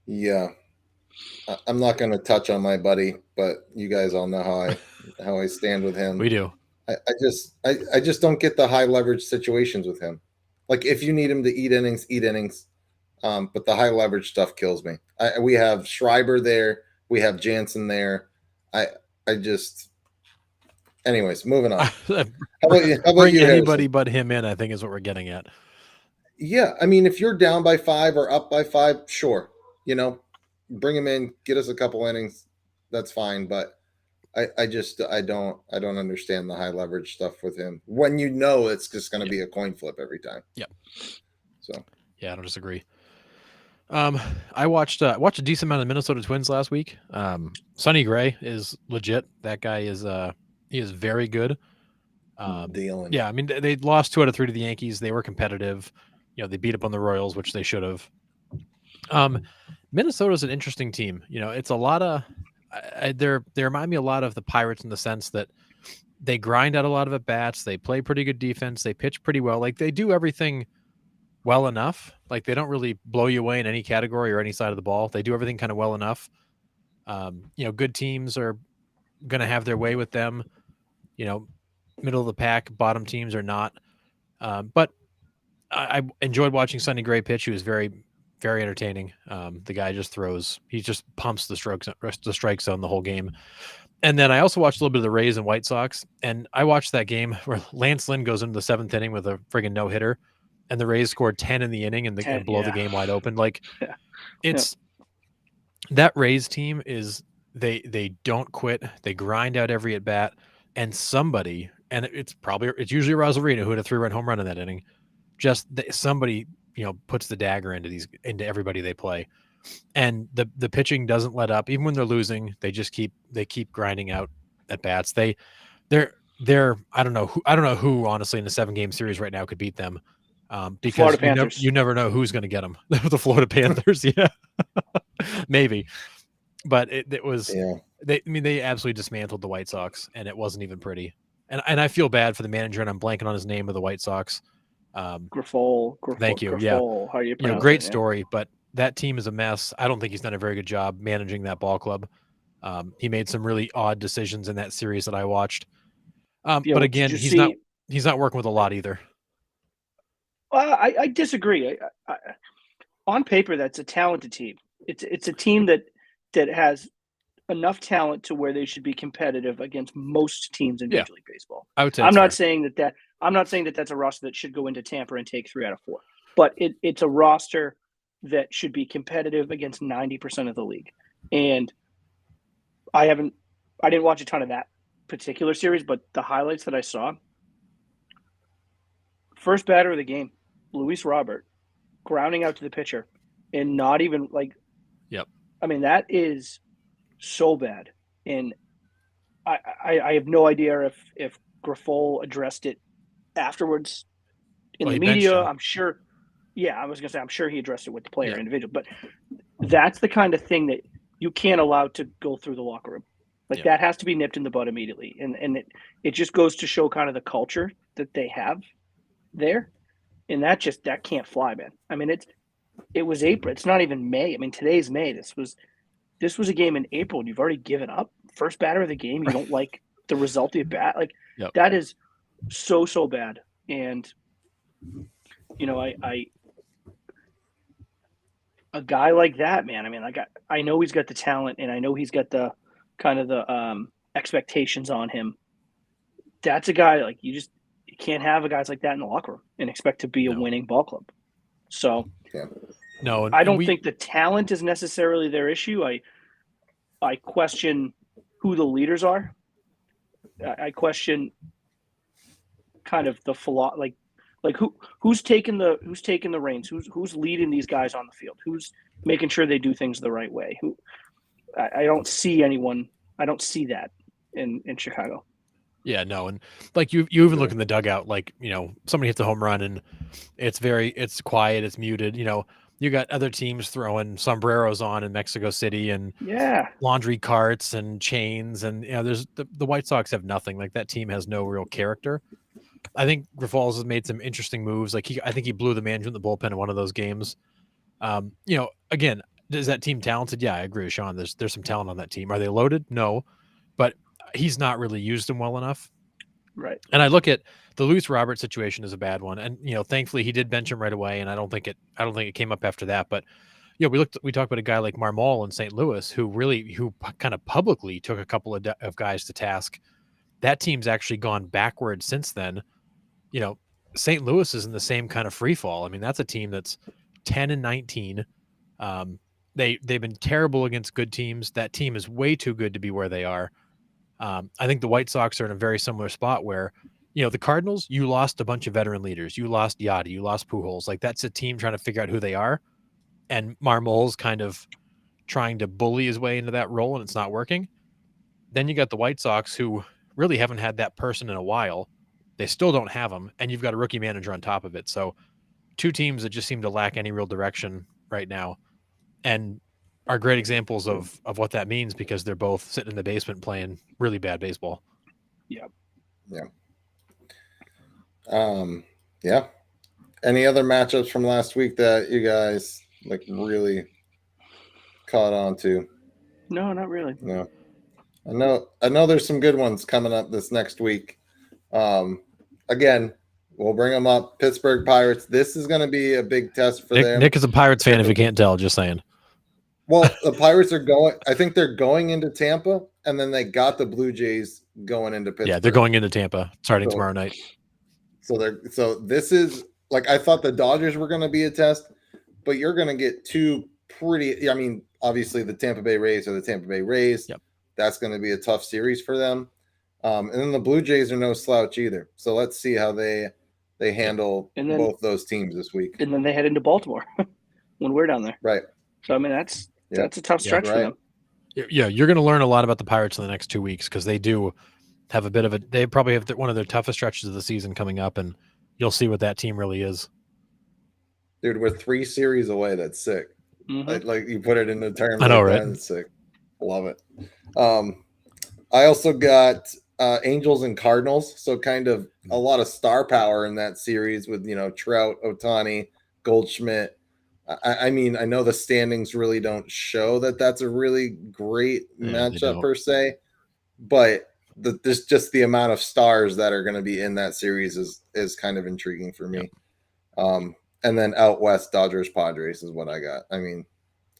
[SPEAKER 1] Yeah. I'm not going to touch on my buddy, but you guys all know how I stand with him.
[SPEAKER 2] We do.
[SPEAKER 1] I just don't get the high leverage situations with him. Like if you need him to eat innings, eat innings. But the high leverage stuff kills me. We have Schreiber there. We have Jansen there. Anyways, moving on. How about you?
[SPEAKER 2] Bring anybody but him in, I think is what we're getting at.
[SPEAKER 1] Yeah. I mean, if you're down by 5 or up by 5, sure. Bring him in, get us a couple innings. That's fine. But I don't understand the high leverage stuff with him when it's just going to be a coin flip every time.
[SPEAKER 2] Yep.
[SPEAKER 1] So
[SPEAKER 2] yeah, I don't disagree. I watched a decent amount of Minnesota Twins last week. Sonny Gray is legit. That guy is he is very good.
[SPEAKER 1] Dealing.
[SPEAKER 2] Yeah, I mean they lost 2 out of 3 to the Yankees. They were competitive. They beat up on the Royals, which they should have. Minnesota's an interesting team. It's a lot of they remind me a lot of the Pirates in the sense that they grind out a lot of at bats. They play pretty good defense. They pitch pretty well. Like they do everything well enough. Like they don't really blow you away in any category or any side of the ball. They do everything kind of well enough. Good teams are going to have their way with them. Middle of the pack, bottom teams are not. But I enjoyed watching Sonny Gray pitch. He was very, very entertaining. The guy he just pumps the strike zone the whole game. And then I also watched a little bit of the Rays and White Sox. And I watched that game where Lance Lynn goes into the 7th inning with a friggin' no-hitter. And the Rays scored 10 in the inning and blow the game wide open. Like that Rays team is they don't quit. They grind out every at bat, and somebody, and it's usually Rosarino who had a 3-run home run in that inning. Somebody puts the dagger into everybody they play, and the pitching doesn't let up even when they're losing. They just keep grinding out at bats. They're I don't know who honestly in the 7-game series right now could beat them. Because you never know who's going to get them. The Florida Panthers, yeah, maybe. But it was they absolutely dismantled the White Sox, and it wasn't even pretty. And I feel bad for the manager, and I'm blanking on his name of the White Sox.
[SPEAKER 3] Grifol.
[SPEAKER 2] Thank you.
[SPEAKER 3] Grifol,
[SPEAKER 2] yeah,
[SPEAKER 3] how you pronounce
[SPEAKER 2] great
[SPEAKER 3] it,
[SPEAKER 2] story, but that team is a mess. I don't think he's done a very good job managing that ball club. He made some really odd decisions in that series that I watched. But again, he's not working with a lot either.
[SPEAKER 3] I disagree. On paper, that's a talented team. It's a team that has enough talent to where they should be competitive against most teams in Major League Baseball.
[SPEAKER 2] I would say
[SPEAKER 3] I'm not saying that that's a roster that should go into Tampa and take 3 out of 4, but it's a roster that should be competitive against 90% of the league. And I didn't watch a ton of that particular series, but the highlights that I saw, first batter of the game, Luis Robert, grounding out to the pitcher, and not even like.
[SPEAKER 2] Yep.
[SPEAKER 3] I mean, that is so bad, and I have no idea if Grifol addressed it afterwards in
[SPEAKER 2] Well,
[SPEAKER 3] the
[SPEAKER 2] he benched
[SPEAKER 3] media.
[SPEAKER 2] him.
[SPEAKER 3] I'm sure. Yeah, I was gonna say I'm sure he addressed it with the player
[SPEAKER 2] Yeah.
[SPEAKER 3] individual, but that's the kind of thing that you can't allow to go through the locker room. Like
[SPEAKER 2] Yeah.
[SPEAKER 3] that has to be nipped in the bud immediately, and it just goes to show kind of the culture that they have there, and that can't fly, man. I mean, it was April. It's not even May. I mean, today's May. This was a game in April, and you've already given up. First batter of the game, you don't like the result of your bat. Like
[SPEAKER 2] Yep.
[SPEAKER 3] that is so bad. And you know, I a guy like that, man. I mean, like I know he's got the talent, and I know he's got the kind of the expectations on him. That's a guy like you can't have a guys like that in the locker room and expect to be a
[SPEAKER 2] No.
[SPEAKER 3] winning ball club. So
[SPEAKER 2] No, and
[SPEAKER 3] I don't
[SPEAKER 2] we,
[SPEAKER 3] think the talent is necessarily their issue. I question who the leaders are. I question kind of the like who's taking the reins, who's leading these guys on the field, who's making sure they do things the right way. I don't see anyone. I don't see that in Chicago.
[SPEAKER 2] Yeah, no, and like you even look in the dugout, like somebody hits a home run and it's quiet, it's muted. You got other teams throwing sombreros on in Mexico City and laundry carts and chains, and there's the White Sox have nothing. Like that team has no real character. I think Grifol has made some interesting moves. Like I think he blew the management in the bullpen in one of those games. Again, is that team talented? Yeah, I agree with Sean. There's some talent on that team. Are they loaded? No, but he's not really used them well enough.
[SPEAKER 3] Right.
[SPEAKER 2] And I look at the Luis Robert situation as a bad one. And, thankfully he did bench him right away. And I don't think it came up after that, but we talked about a guy like Marmol in St. Louis, who kind of publicly took a couple of guys to task. That team's actually gone backwards since then. St. Louis is in the same kind of free fall. I mean, that's a team that's 10-19. They've been terrible against good teams. That team is way too good to be where they are. I think the White Sox are in a very similar spot where, the Cardinals, you lost a bunch of veteran leaders. You lost Yachty, you lost Pujols. Like that's a team trying to figure out who they are. And Marmol's kind of trying to bully his way into that role and it's not working. Then you got the White Sox who really haven't had that person in a while. They still don't have him. And you've got a rookie manager on top of it. So two teams that just seem to lack any real direction right now. And are great examples of what that means because they're both sitting in the basement playing really bad baseball.
[SPEAKER 3] Yeah.
[SPEAKER 1] Yeah. Any other matchups from last week that you guys like really caught on to?
[SPEAKER 3] No, not really.
[SPEAKER 1] No. I know there's some good ones coming up this next week. Again, we'll bring them up. Pittsburgh Pirates. This is going to be a big test for them.
[SPEAKER 2] Nick is a Pirates fan if you can't tell, just saying.
[SPEAKER 1] Well, the Pirates I think they're going into Tampa, and then they got the Blue Jays going into Pittsburgh.
[SPEAKER 2] Yeah, they're going into Tampa starting tomorrow night.
[SPEAKER 1] So this is like I thought the Dodgers were going to be a test, but you're going to get two pretty. I mean, obviously the Tampa Bay Rays are the Tampa Bay Rays.
[SPEAKER 2] Yep.
[SPEAKER 1] That's going to be a tough series for them. And then the Blue Jays are no slouch either. So let's see how they handle both those teams this week.
[SPEAKER 3] And then they head into Baltimore when we're down there.
[SPEAKER 1] Right.
[SPEAKER 3] So I mean that's a tough stretch for them.
[SPEAKER 2] Yeah, you're going to learn a lot about the Pirates in the next 2 weeks because they do have they probably have one of their toughest stretches of the season coming up, and you'll see what that team really is.
[SPEAKER 1] Dude, we're 3 series away. That's sick.
[SPEAKER 3] Mm-hmm.
[SPEAKER 1] Like you put it into terms.
[SPEAKER 2] I know,
[SPEAKER 1] like
[SPEAKER 2] right?
[SPEAKER 1] That's sick. Love it. I also got Angels and Cardinals, so kind of a lot of star power in that series with Trout, Ohtani, Goldschmidt. I mean, I know the standings really don't show that that's a really great matchup per se, but just the amount of stars that are going to be in that series is kind of intriguing for me. And then out west, Dodgers Padres is what I got. I mean,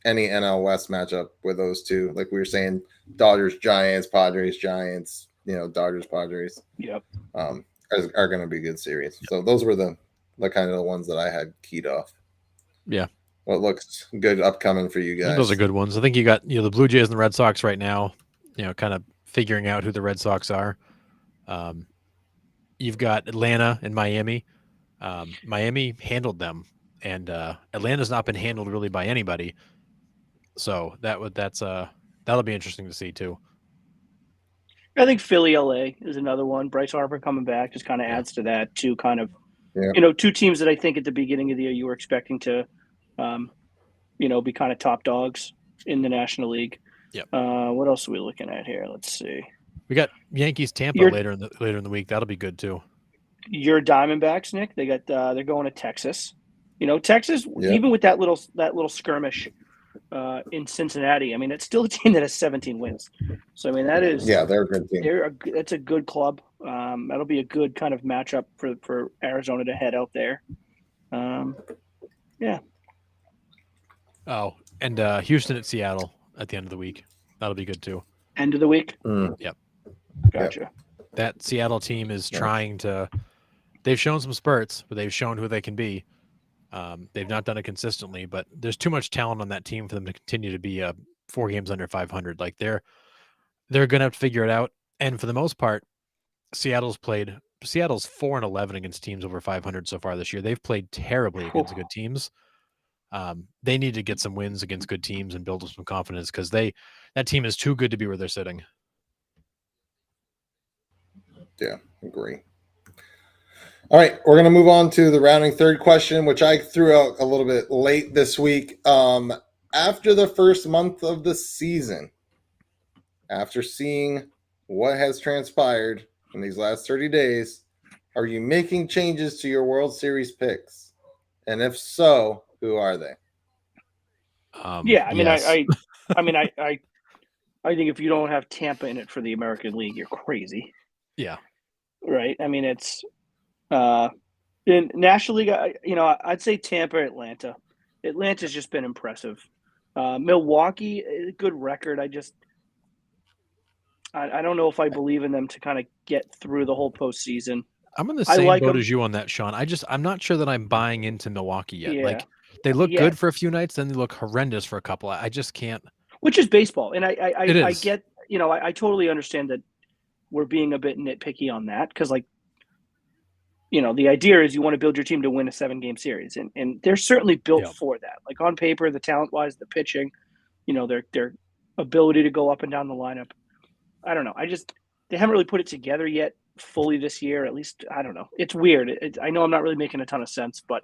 [SPEAKER 1] any NL West matchup with those two, like we were saying, Dodgers Giants, Padres Giants, Dodgers Padres.
[SPEAKER 3] Yep.
[SPEAKER 1] Are going to be good series. So those were the kind of the ones that I had keyed off.
[SPEAKER 2] Yeah.
[SPEAKER 1] What looks good upcoming for you guys?
[SPEAKER 2] Those are good ones. I think you got the Blue Jays and the Red Sox right now. Kind of figuring out who the Red Sox are. You've got Atlanta and Miami. Miami handled them and Atlanta's not been handled really by anybody. So that'll be interesting to see too.
[SPEAKER 3] I think Philly, LA is another one. Bryce Harper coming back just kind of
[SPEAKER 2] Yeah.
[SPEAKER 3] adds to that. Two kind of,
[SPEAKER 1] Yeah.
[SPEAKER 3] two teams that I think at the beginning of the year you were expecting to, be kind of top dogs in the National League.
[SPEAKER 2] Yep.
[SPEAKER 3] What else are we looking at here? Let's see.
[SPEAKER 2] We got Yankees Tampa
[SPEAKER 3] Your-
[SPEAKER 2] later in the week. That'll be good too.
[SPEAKER 3] Your Diamondbacks, Nick. They got they're going to Texas. Texas,
[SPEAKER 1] Yeah.
[SPEAKER 3] even with that little skirmish in Cincinnati. I mean, it's still a team that has 17 wins. So I mean, that is
[SPEAKER 1] they're a good team.
[SPEAKER 3] That's a good club. That'll be a good kind of matchup for Arizona to head out there. Yeah.
[SPEAKER 2] Oh, and Houston at Seattle at the end of the week. That'll be good too.
[SPEAKER 3] End of the week.
[SPEAKER 2] Yep.
[SPEAKER 3] Gotcha.
[SPEAKER 2] That Seattle team is trying to. They've shown some spurts, but they've shown who they can be. They've not done it consistently, but there's too much talent on that team for them to continue to be 4 games under 500. Like they're going to have to figure it out. And for the most part, Seattle's 4-11 against teams over 500 so far this year. They've played terribly against good teams. They need to get some wins against good teams and build up some confidence because that team is too good to be where they're sitting.
[SPEAKER 1] Yeah, agree. All right, we're going to move on to the rounding third question, which I threw out a little bit late this week. After the first month of the season, after seeing what has transpired in these last 30 days, are you making changes to your World Series picks? And if so, who are they?
[SPEAKER 3] Yeah, I mean,
[SPEAKER 2] yes.
[SPEAKER 3] I think if you don't have Tampa in it for the American League, you're crazy.
[SPEAKER 2] Yeah.
[SPEAKER 3] Right. I mean, it's in National League. I'd say Tampa, Atlanta. Atlanta's just been impressive. Milwaukee, good record. I don't know if I believe in them to kind of get through the whole postseason.
[SPEAKER 2] I'm in the same boat as you on that, Sean. I'm not sure that I'm buying into Milwaukee yet.
[SPEAKER 3] Yeah.
[SPEAKER 2] Like they look good for a few nights, then they look horrendous for a couple. I just can't.
[SPEAKER 3] Which is baseball, and I
[SPEAKER 2] is.
[SPEAKER 3] get. I totally understand that we're being a bit nitpicky on that because, the idea is you want to build your team to win a 7-game series, and they're certainly built for that. Like on paper, the talent-wise, the pitching, their ability to go up and down the lineup. I don't know. They haven't really put it together yet fully this year. At least I don't know. It's weird. I know I'm not really making a ton of sense, but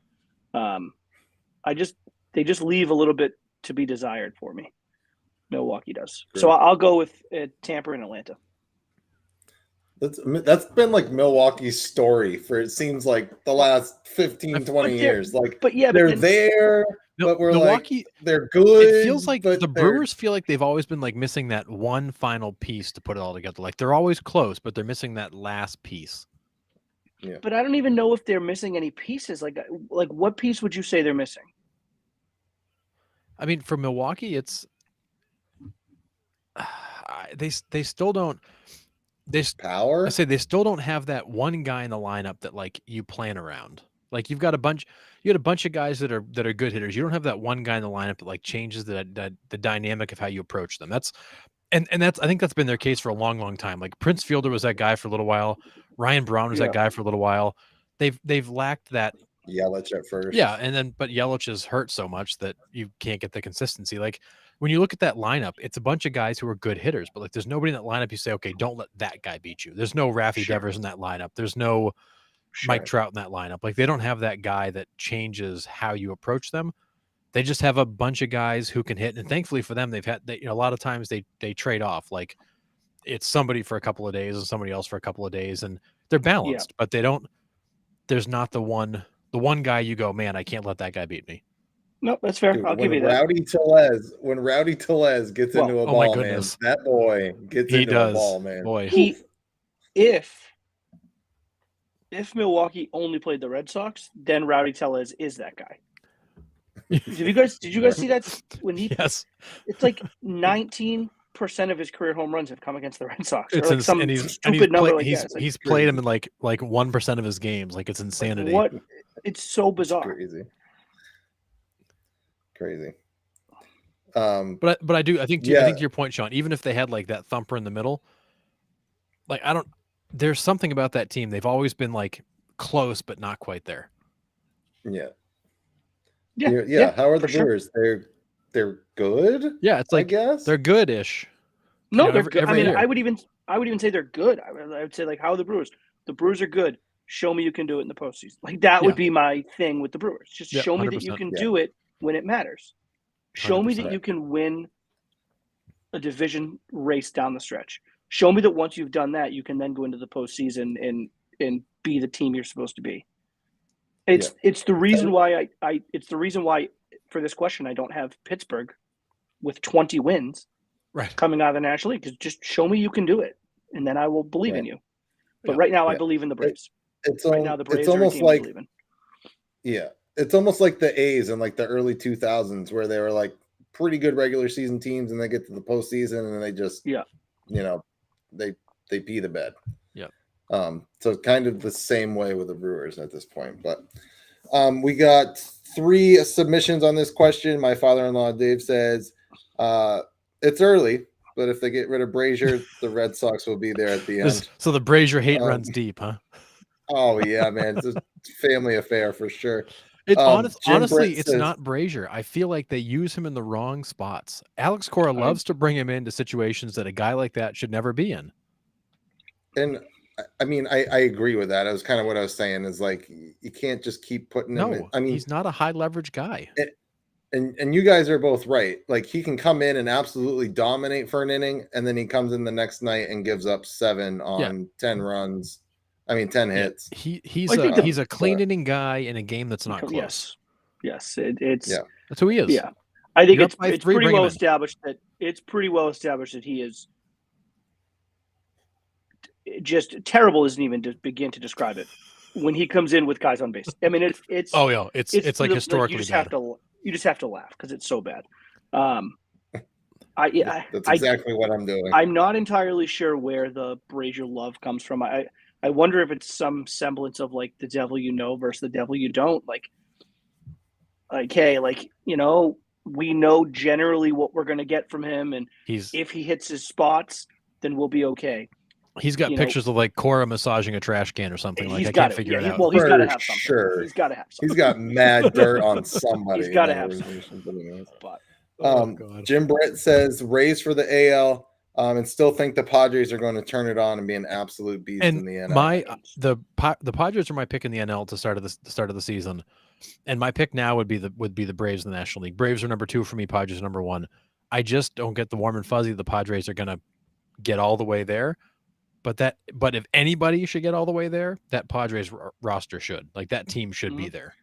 [SPEAKER 3] they just leave a little bit to be desired for me. Milwaukee does.
[SPEAKER 1] Great.
[SPEAKER 3] So I'll go with Tampa and Atlanta.
[SPEAKER 1] That's been like Milwaukee's story for it seems like the last 15, 20 years. Like, they're there, but we're
[SPEAKER 2] Milwaukee,
[SPEAKER 1] like, they're good.
[SPEAKER 2] It feels like the Brewers feel like they've always been like missing that one final piece to put it all together. Like they're always close, but they're missing that last piece.
[SPEAKER 1] Yeah.
[SPEAKER 3] But I don't even know if they're missing any pieces. Like what piece would you say they're missing?
[SPEAKER 2] I mean, for Milwaukee, it's they still don't.
[SPEAKER 1] Power.
[SPEAKER 2] I say they still don't have that one guy in the lineup that like you plan around. Like you had a bunch of guys that are good hitters. You don't have that one guy in the lineup that like changes the dynamic of how you approach them. That's I think that's been their case for a long, long time. Like Prince Fielder was that guy for a little while. Ryan Braun was that guy for a little while. They've lacked that.
[SPEAKER 1] Yelich at first.
[SPEAKER 2] Yeah, but Yelich is hurt so much that you can't get the consistency. Like when you look at that lineup, it's a bunch of guys who are good hitters, but like there's nobody in that lineup you say, okay, don't let that guy beat you. There's no Rafi Devers in that lineup. There's no Mike Trout in that lineup. Like they don't have that guy that changes how you approach them. They just have a bunch of guys who can hit, and thankfully for them, they've had a lot of times they trade off. Like it's somebody for a couple of days and somebody else for a couple of days, and they're balanced, but they don't. There's not the one guy you go, man, I can't let that guy beat me.
[SPEAKER 3] No, that's fair.
[SPEAKER 1] Dude,
[SPEAKER 3] I'll give you that.
[SPEAKER 1] When Rowdy Tellez gets into a ball, man, that boy gets into a ball, man.
[SPEAKER 2] Boy,
[SPEAKER 3] if Milwaukee only played the Red Sox, then Rowdy Tellez is that guy. Did you guys see that when he?
[SPEAKER 2] Yes.
[SPEAKER 3] It's like 19% of his career home runs have come against the Red Sox.
[SPEAKER 2] It's
[SPEAKER 3] like some stupid number like that.
[SPEAKER 2] He's played him in like 1% of his games. Like it's insanity.
[SPEAKER 3] What? It's so bizarre.
[SPEAKER 1] Crazy.
[SPEAKER 2] But I think to your point, Sean, even if they had like that thumper in the middle, like there's something about that team. They've always been like close, but not quite there.
[SPEAKER 1] Yeah. Yeah. How are the
[SPEAKER 3] for sure.
[SPEAKER 1] Brewers? They're good.
[SPEAKER 2] Yeah, it's
[SPEAKER 1] I
[SPEAKER 2] like
[SPEAKER 1] guess
[SPEAKER 2] they're good-ish.
[SPEAKER 3] No,
[SPEAKER 2] know,
[SPEAKER 3] they're
[SPEAKER 2] every-
[SPEAKER 3] good. I
[SPEAKER 2] every
[SPEAKER 3] mean,
[SPEAKER 2] year.
[SPEAKER 3] I would even say they're good. I would say like, how are the Brewers? The Brewers are good. Show me you can do it in the postseason. Like that would
[SPEAKER 2] Yeah.
[SPEAKER 3] be my thing with the Brewers. Just
[SPEAKER 2] Yeah,
[SPEAKER 3] show me that you
[SPEAKER 2] 100%.
[SPEAKER 3] can
[SPEAKER 1] Yeah.
[SPEAKER 3] do it when it matters. Show me that
[SPEAKER 2] 100%.
[SPEAKER 3] you can win a division race down the stretch. Show me that once you've done that, you can then go into the postseason and be the team you're supposed to be. It's the reason why it's the reason why for this question I don't have Pittsburgh with 20 wins
[SPEAKER 2] Right.
[SPEAKER 3] coming out of the National League, because just show me you can do it, and then I will believe in you. But
[SPEAKER 2] Yeah.
[SPEAKER 3] right now, I
[SPEAKER 1] Yeah.
[SPEAKER 3] believe in the Braves.
[SPEAKER 1] it's
[SPEAKER 3] Right now, the Braves
[SPEAKER 1] it's
[SPEAKER 3] are a
[SPEAKER 1] almost
[SPEAKER 3] team I
[SPEAKER 1] like
[SPEAKER 3] believe in.
[SPEAKER 1] yeah, it's almost like the A's in like the early 2000s where they were like pretty good regular season teams, and they get to the postseason and they just
[SPEAKER 3] Yeah.
[SPEAKER 1] they pee the bed.
[SPEAKER 2] Yeah.
[SPEAKER 1] So kind of the same way with the Brewers at this point. But we got 3 submissions on this question. My father-in-law Dave says it's early, but if they get rid of Brazier, the Red Sox will be there at the end.
[SPEAKER 2] So the Brazier hate runs deep, huh?
[SPEAKER 1] Oh yeah, man, it's a family affair for sure.
[SPEAKER 2] It's
[SPEAKER 1] Jim
[SPEAKER 2] honestly,
[SPEAKER 1] Britt
[SPEAKER 2] it's
[SPEAKER 1] says-
[SPEAKER 2] not Brazier. I feel like they use him in the wrong spots. Alex Cora loves to bring him into situations that a guy like that should never be in.
[SPEAKER 1] And I mean, I agree with that. That was kind of what I was saying. Is like you can't just keep putting him.
[SPEAKER 2] No,
[SPEAKER 1] I mean,
[SPEAKER 2] he's not a high leverage guy.
[SPEAKER 1] and you guys are both right. Like he can come in and absolutely dominate for an inning, and then he comes in the next night and gives up 7 on 10 runs. I mean, 10 hits.
[SPEAKER 2] He's
[SPEAKER 3] I think
[SPEAKER 2] a clean inning guy in a game that's not close.
[SPEAKER 3] Yes, it's
[SPEAKER 1] Yeah.
[SPEAKER 2] That's who he is.
[SPEAKER 3] yeah. I think
[SPEAKER 2] You're
[SPEAKER 3] it's
[SPEAKER 2] up by
[SPEAKER 3] it's
[SPEAKER 2] 3,
[SPEAKER 3] pretty
[SPEAKER 2] bring
[SPEAKER 3] well
[SPEAKER 2] him in.
[SPEAKER 3] established that he is just terrible. Isn't even to begin to describe it when he comes in with guys on base. I mean, it's
[SPEAKER 2] Oh yeah, it's like historically
[SPEAKER 3] you just
[SPEAKER 2] bad.
[SPEAKER 3] you just have to laugh because it's so bad.
[SPEAKER 1] That's exactly what I'm doing.
[SPEAKER 3] I'm not entirely sure where the Brazier love comes from. I wonder if it's some semblance of like the devil you know versus the devil you don't. Like hey, like we know generally what we're going to get from him, and if he hits his spots, then we'll be okay.
[SPEAKER 2] He's got pictures of like Cora massaging a trash can or something. Like I can't figure it out.
[SPEAKER 3] Well, he's got to have something.
[SPEAKER 1] Sure.
[SPEAKER 3] He's got to have something.
[SPEAKER 1] He's got mad dirt on somebody.
[SPEAKER 3] He's got to have something.
[SPEAKER 1] But, Jim Britt says Rays for the AL, and still think the Padres are going to turn it on and be an absolute beast in the NL.
[SPEAKER 2] The Padres are my pick in the NL to start of the season, and my pick now would be the Braves in the National League. Braves are number 2 for me. Padres are number 1. I just don't get the warm and fuzzy. The Padres are going to get all the way there. But if anybody should get all the way there, that Padres roster should. Like that team should be there.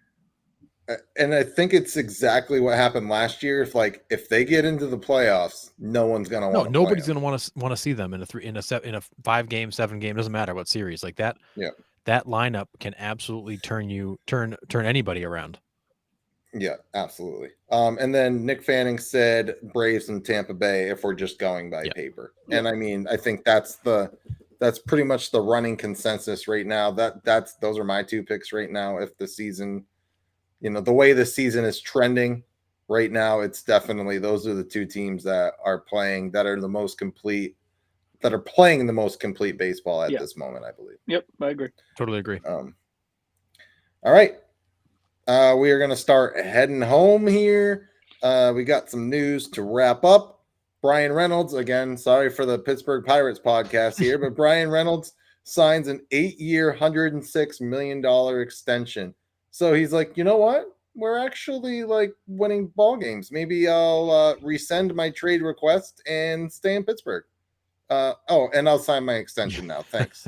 [SPEAKER 1] And I think it's exactly what happened last year. If they get into the playoffs, no one's gonna want.
[SPEAKER 2] No, nobody's gonna want to see them in a 5-game, 7-game, doesn't matter what series like that.
[SPEAKER 1] Yeah,
[SPEAKER 2] that lineup can absolutely turn anybody around.
[SPEAKER 1] Yeah, absolutely. And then Nick Fanning said Braves and Tampa Bay if we're just going by paper. And I mean, I think that's pretty much the running consensus right now. Those are my 2 picks right now. If the season, the way the season is trending right now, it's definitely those are the 2 teams that are playing that are the most complete, that are playing the most complete baseball at this moment, I believe.
[SPEAKER 3] Yep, I agree.
[SPEAKER 2] Totally agree.
[SPEAKER 1] All right. We are going to start heading home here. We got some news to wrap up. Brian Reynolds, again, sorry for the Pittsburgh Pirates podcast here, but Brian Reynolds signs an 8-year, $106 million extension. So he's like, you know what? We're actually like winning ball games. Maybe I'll rescind my trade request and stay in Pittsburgh. And I'll sign my extension now. Thanks.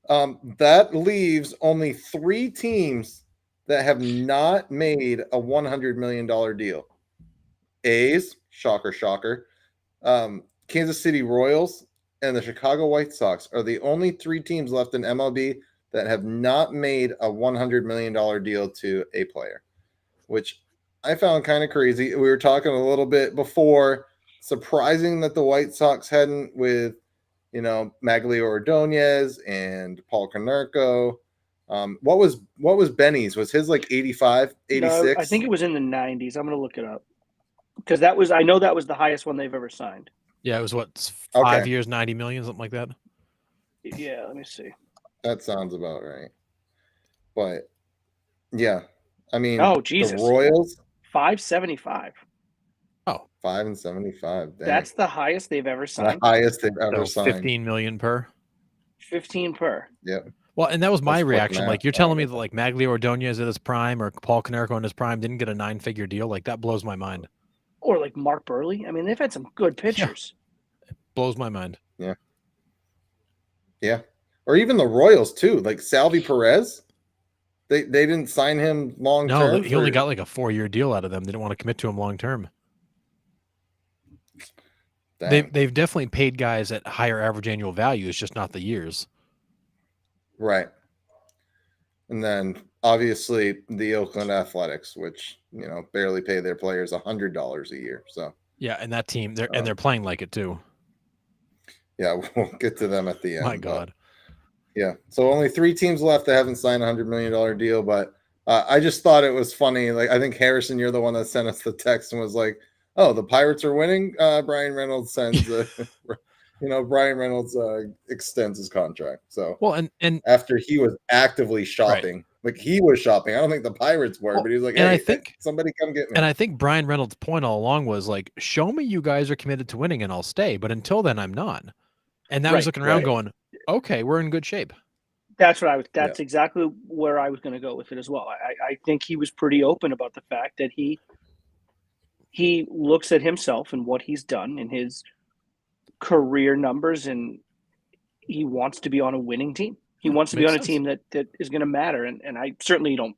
[SPEAKER 1] That leaves only 3 teams that have not made a $100 million deal. A's, shocker. Kansas City Royals and the Chicago White Sox are the only 3 teams left in MLB that have not made a $100 million deal to a player, which I found kind of crazy. We were talking a little bit before. Surprising that the White Sox hadn't with, Maglio Ordonez and Paul Konerko. What was Benny's? Was his like 85, 86?
[SPEAKER 3] No, I think it was in the 90s. I'm going to look it up because I know that was the highest one they've ever signed.
[SPEAKER 2] Yeah, it was 5 years, 90 million, something like that.
[SPEAKER 3] Yeah, let me see.
[SPEAKER 1] That sounds about right. But yeah, I mean,
[SPEAKER 3] Oh,
[SPEAKER 1] the
[SPEAKER 3] Jesus.
[SPEAKER 1] Royals,
[SPEAKER 3] 575.
[SPEAKER 1] 5 and 75. Dang.
[SPEAKER 3] That's the highest they've ever
[SPEAKER 1] the
[SPEAKER 3] signed.
[SPEAKER 1] highest they've ever
[SPEAKER 2] So
[SPEAKER 1] signed.
[SPEAKER 2] 15 million per.
[SPEAKER 3] 15 per.
[SPEAKER 1] Yep.
[SPEAKER 2] Well, and that was my
[SPEAKER 1] Let's quick
[SPEAKER 2] reaction.
[SPEAKER 1] math.
[SPEAKER 2] Like, you're telling me that like Magglio Ordonez at his prime or Paul Konerko in his prime didn't get a 9-figure deal? Like, that blows my mind.
[SPEAKER 3] Or like Mark Burley. I mean, they've had some good pitchers.
[SPEAKER 2] Blows my mind.
[SPEAKER 1] Yeah. Or even the Royals too. Like Salvi Perez. They didn't sign him long
[SPEAKER 2] No,
[SPEAKER 1] term.
[SPEAKER 2] he only got like a 4-year deal out of them. They didn't want to commit to him long term. They've definitely paid guys at higher average annual value. It's just not the years.
[SPEAKER 1] Right. And then obviously the Oakland Athletics, which barely pay their players $100 a year. So
[SPEAKER 2] yeah, and that team, they're playing like it too.
[SPEAKER 1] Yeah, we'll get to them at the end.
[SPEAKER 2] My God.
[SPEAKER 1] Yeah. So only 3 teams left that haven't signed a $100 million deal. But I just thought it was funny. Like, I think Harrison, you're the one that sent us the text and was like, "Oh, the Pirates are winning." Brian Reynolds sends, Brian Reynolds extends his contract. So
[SPEAKER 2] and
[SPEAKER 1] after he was actively shopping, like he was shopping. I don't think the Pirates were, but he was like, "Hey,
[SPEAKER 2] I think
[SPEAKER 1] somebody come get me."
[SPEAKER 2] And I think Brian Reynolds' point all along was like, "Show me you guys are committed to winning, and I'll stay. But until then, I'm not." And that was looking around, going, "Okay, we're in good shape."
[SPEAKER 3] That's what I was. That's exactly where I was going to go with it as well. I think he was pretty open about the fact that he looks at himself and what he's done in his career numbers, and he wants to be on a winning team. He wants to be on a team that is going to matter, and I certainly don't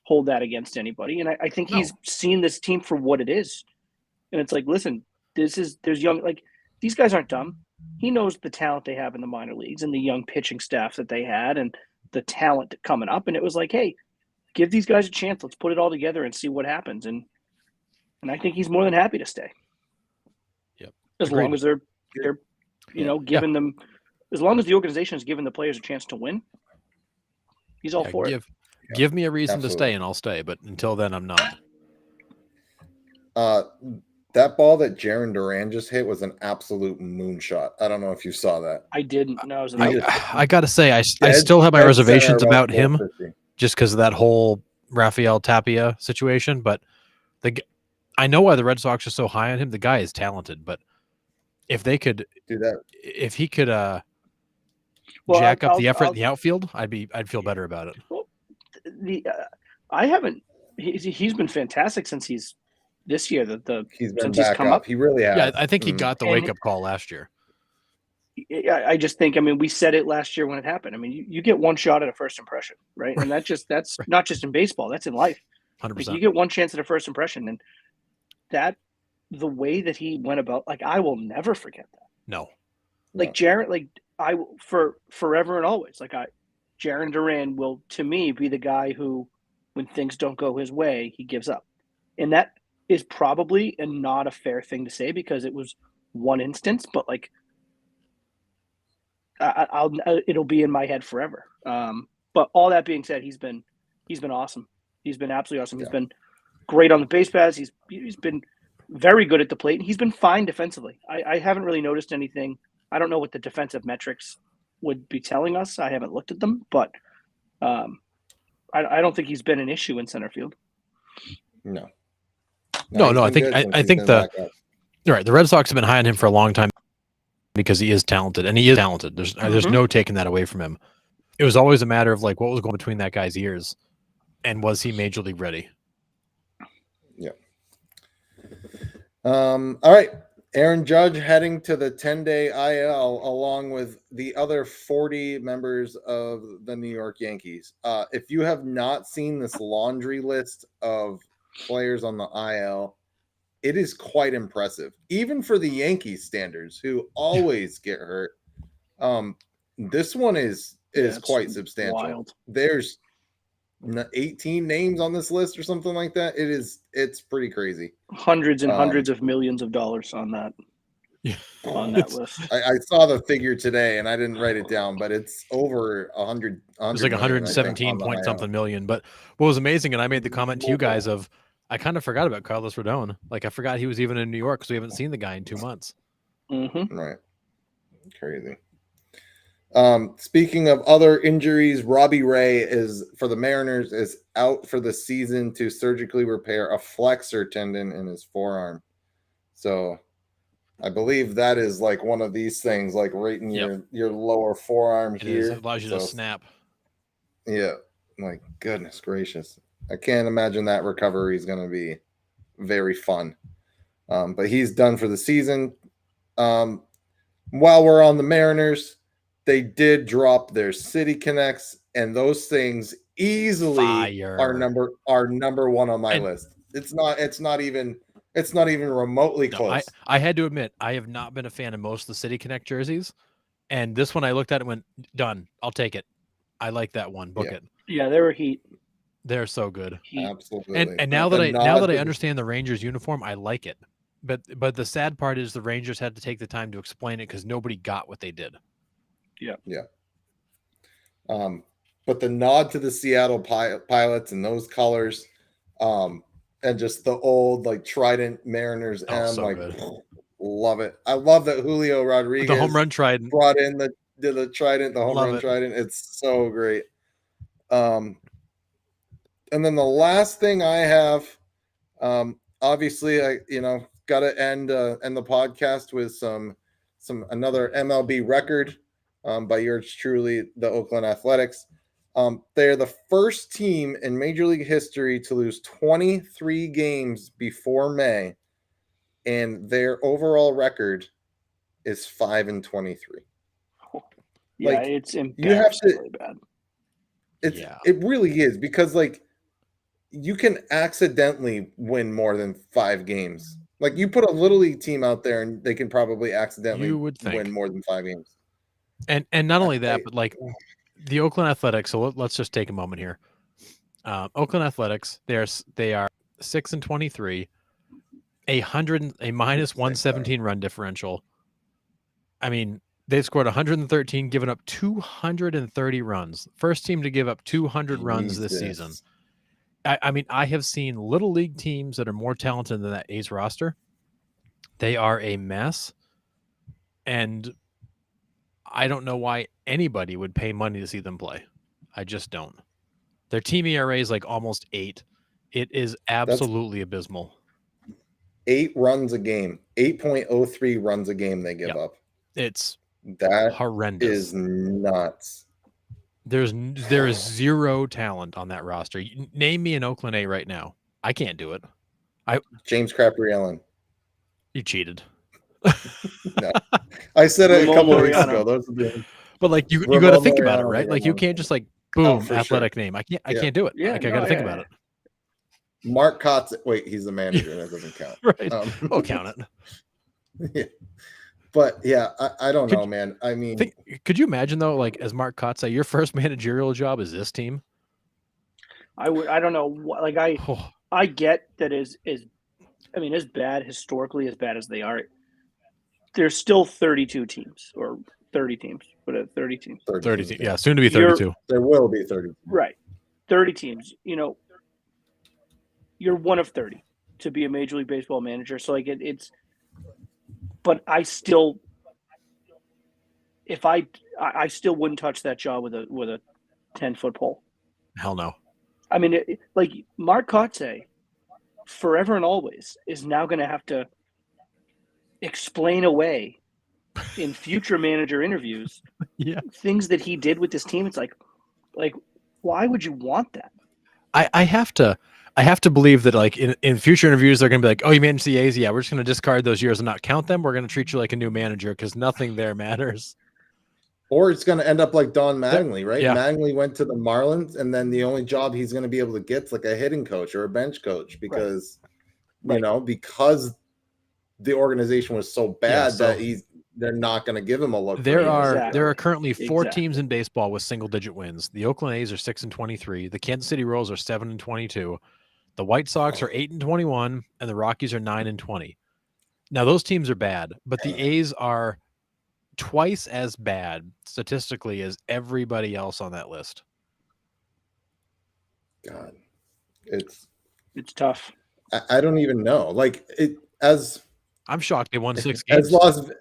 [SPEAKER 3] hold that against anybody. And I think he's seen this team for what it is, and it's like, listen, there's young, like, these guys aren't dumb. He knows the talent they have in the minor leagues and the young pitching staff that they had and the talent coming up. And it was like, hey, give these guys a chance. Let's put it all together and see what happens. And I think he's more than happy to stay.
[SPEAKER 2] Yep.
[SPEAKER 3] As long as they're giving them, as long as the organization has given the players a chance to win, he's all for it.
[SPEAKER 2] Give me a reason to stay and I'll stay. But until then, I'm not.
[SPEAKER 1] That ball that Jarren Duran just hit was an absolute moonshot. I don't know if you saw that.
[SPEAKER 3] I didn't. No,
[SPEAKER 2] I got to say, I still have my reservations about him just because of that whole Rafael Tapia situation. But I know why the Red Sox are so high on him. The guy is talented, but if they could
[SPEAKER 1] do that,
[SPEAKER 2] if he could jack up the effort in the outfield, I'd feel better about it.
[SPEAKER 3] Well, I haven't. He's been fantastic since he's. This year,
[SPEAKER 1] he's been back up. He really has.
[SPEAKER 2] Yeah, I think he got the wake-up call last year.
[SPEAKER 3] I just think, I mean, we said it last year when it happened. I mean, you get one shot at a first impression, right? And that's not just in baseball. That's in life.
[SPEAKER 2] 100%.
[SPEAKER 3] Like, you get one chance at a first impression, and the way that he went about, like, I will never forget that.
[SPEAKER 2] No.
[SPEAKER 3] Like, Jarren, like, for forever and always, like, Jarren Duran will, to me, be the guy who, when things don't go his way, he gives up. And that is probably not a fair thing to say because it was one instance, but like it'll be in my head forever. But all that being said, he's been awesome. He's been absolutely awesome. Yeah. He's been great on the base paths. He's been very good at the plate. He's been fine defensively. I haven't really noticed anything. I don't know what the defensive metrics would be telling us. I haven't looked at them, but I don't think he's been an issue in center field.
[SPEAKER 1] No.
[SPEAKER 2] No, I think you're right. The Red Sox have been high on him for a long time because he is talented, and he is talented. There's no taking that away from him. It was always a matter of like what was going between that guy's ears, and was he major league ready?
[SPEAKER 1] Yeah. All right. Aaron Judge heading to the 10-day IL along with the other 40 members of the New York Yankees. If you have not seen this laundry list of players on the IL, it is quite impressive, even for the Yankees standards, who always get hurt. This one is quite substantial.
[SPEAKER 3] Wild.
[SPEAKER 1] There's 18 names on this list or something like that. It's pretty crazy.
[SPEAKER 3] Hundreds and hundreds of millions of dollars on that.
[SPEAKER 2] Yeah,
[SPEAKER 3] on that list.
[SPEAKER 1] I saw the figure today and I didn't write it down, but it's over 100.
[SPEAKER 2] It's like 117 point something million. But what was amazing, and I made the comment to you guys of, I kind of forgot about Carlos Rodon. Like I forgot he was even in New York because we haven't seen the guy in 2 months.
[SPEAKER 3] Mm-hmm.
[SPEAKER 1] Right. Crazy. Speaking of other injuries, Robbie Ray is for the Mariners is out for the season to surgically repair a flexor tendon in his forearm. So I believe that is like one of these things, like right in your lower forearm
[SPEAKER 2] It
[SPEAKER 1] here.
[SPEAKER 2] is. It allows you to
[SPEAKER 1] So,
[SPEAKER 2] snap.
[SPEAKER 1] Yeah, like goodness gracious, I can't imagine that recovery is going to be very fun. But he's done for the season. While we're on the Mariners, they did drop their City Connects, and those things easily
[SPEAKER 2] Fire.
[SPEAKER 1] are number one on my
[SPEAKER 2] And-
[SPEAKER 1] list. It's not even remotely
[SPEAKER 2] No,
[SPEAKER 1] close.
[SPEAKER 2] I had to admit, I have not been a fan of most of the City Connect jerseys. And this one I looked at and went, done. I'll take it. I like that one. Book
[SPEAKER 1] Yeah.
[SPEAKER 2] it.
[SPEAKER 3] Yeah, they were heat.
[SPEAKER 2] They're so good.
[SPEAKER 1] Absolutely.
[SPEAKER 2] And now that I understand the Rangers uniform, I like it. But the sad part is the Rangers had to take the time to explain it because nobody got what they did.
[SPEAKER 1] But the nod to the Seattle Pilots and those colors, and just the old like Trident Mariners
[SPEAKER 2] So
[SPEAKER 1] like
[SPEAKER 2] good.
[SPEAKER 1] love it. I love that Julio Rodriguez
[SPEAKER 2] The home run Trident
[SPEAKER 1] brought in the Trident, the home
[SPEAKER 2] Love
[SPEAKER 1] run
[SPEAKER 2] it.
[SPEAKER 1] Trident. It's so great. And then the last thing I have, obviously I got to end the podcast with some another MLB record by yours truly, the Oakland Athletics. They're the first team in Major League history to lose 23 games before May, and their overall record is 5-23.
[SPEAKER 3] Yeah,
[SPEAKER 1] Like,
[SPEAKER 3] it's
[SPEAKER 1] you have to-
[SPEAKER 3] embarrassingly bad.
[SPEAKER 1] It really is, because like you can accidentally win more than 5 games. Like, you put a little league team out there and they can probably accidentally
[SPEAKER 2] You would think.
[SPEAKER 1] win more than 5 games.
[SPEAKER 2] And not only that,
[SPEAKER 1] I-
[SPEAKER 2] but like the Oakland Athletics. So let's just take a moment here. Oakland Athletics. They are 6-23, a minus 117 run differential. I mean, they've scored 113, given up 230 runs. First team to give up 200 runs this season.
[SPEAKER 1] Jesus.
[SPEAKER 2] I mean, I have seen little league teams that are more talented than that A's roster. They are a mess, and I don't know why anybody would pay money to see them play. I just don't. Their team ERA is like almost 8. It is absolutely abysmal.
[SPEAKER 1] 8 runs a game. 8.03 runs a game they give
[SPEAKER 2] Yep.
[SPEAKER 1] up.
[SPEAKER 2] It's
[SPEAKER 1] That
[SPEAKER 2] horrendous.
[SPEAKER 1] is nuts.
[SPEAKER 2] There is zero talent on that roster. Name me an Oakland A right now. I can't do it.
[SPEAKER 1] James Caprielin.
[SPEAKER 2] You cheated.
[SPEAKER 1] I said it a
[SPEAKER 3] Ramon
[SPEAKER 1] couple of weeks
[SPEAKER 3] Laureano.
[SPEAKER 1] ago. Those are the
[SPEAKER 2] But like you
[SPEAKER 1] Ramon
[SPEAKER 2] got to think about it,
[SPEAKER 1] Laureano,
[SPEAKER 2] right? Like you
[SPEAKER 1] Ramon.
[SPEAKER 2] can't just like boom,
[SPEAKER 1] for
[SPEAKER 2] athletic name. I can't do it.
[SPEAKER 3] Yeah,
[SPEAKER 2] Like I
[SPEAKER 3] no,
[SPEAKER 2] got to think
[SPEAKER 3] yeah,
[SPEAKER 2] about
[SPEAKER 3] yeah.
[SPEAKER 1] Mark Kotz. Wait, he's the manager. That doesn't count.
[SPEAKER 2] it. Right. We'll count it.
[SPEAKER 1] Yeah. But yeah, I don't
[SPEAKER 2] Could
[SPEAKER 1] know, man. I mean,
[SPEAKER 2] Could you imagine though, like as Mark Kotze, your first managerial job is this team?
[SPEAKER 3] I don't know. Like
[SPEAKER 2] Oh,
[SPEAKER 3] I get that is I mean, as bad historically as bad as they are, there's still 32 teams or 30 teams, but 30 teams.
[SPEAKER 2] 30 teams. Yeah, soon to be
[SPEAKER 3] You're-
[SPEAKER 2] 32.
[SPEAKER 1] There will be 30.
[SPEAKER 3] Right. 30 teams. You're one of 30 to be a Major League Baseball manager. So like it's but I still if I still wouldn't touch that job with a 10-foot pole.
[SPEAKER 2] Hell no.
[SPEAKER 3] I mean, like Mark Kotze, forever and always, is now going to have to explain away in future manager interviews
[SPEAKER 2] Yeah.
[SPEAKER 3] things that he did with this team. It's like why would you want that?
[SPEAKER 2] I have to believe that like in future interviews they're gonna be like, oh, you managed the A's, yeah, we're just gonna discard those years and not count them. We're gonna treat you like a new manager because nothing there matters.
[SPEAKER 1] Or it's going to end up like Don Mattingly, right?
[SPEAKER 2] Yeah.
[SPEAKER 1] Mattingly went to the Marlins, and then the only job he's going to be able to get is like a hitting coach or a bench coach because,
[SPEAKER 3] Right.
[SPEAKER 1] because the organization was so bad
[SPEAKER 2] so-
[SPEAKER 1] that they're not going to give him a look. for
[SPEAKER 2] There
[SPEAKER 1] him.
[SPEAKER 2] are
[SPEAKER 3] Exactly.
[SPEAKER 2] currently 4
[SPEAKER 3] Exactly.
[SPEAKER 2] teams in baseball with single digit wins. The Oakland A's are 6-23. The Kansas City Royals are 7-22. The White Sox are 8-21, and the Rockies are 9-20. Now those teams are bad, but the A's are twice as bad statistically as everybody else on that list.
[SPEAKER 1] God, it's
[SPEAKER 3] Tough.
[SPEAKER 1] I don't even know. Like it as
[SPEAKER 2] I'm shocked they won 6
[SPEAKER 1] as
[SPEAKER 2] games.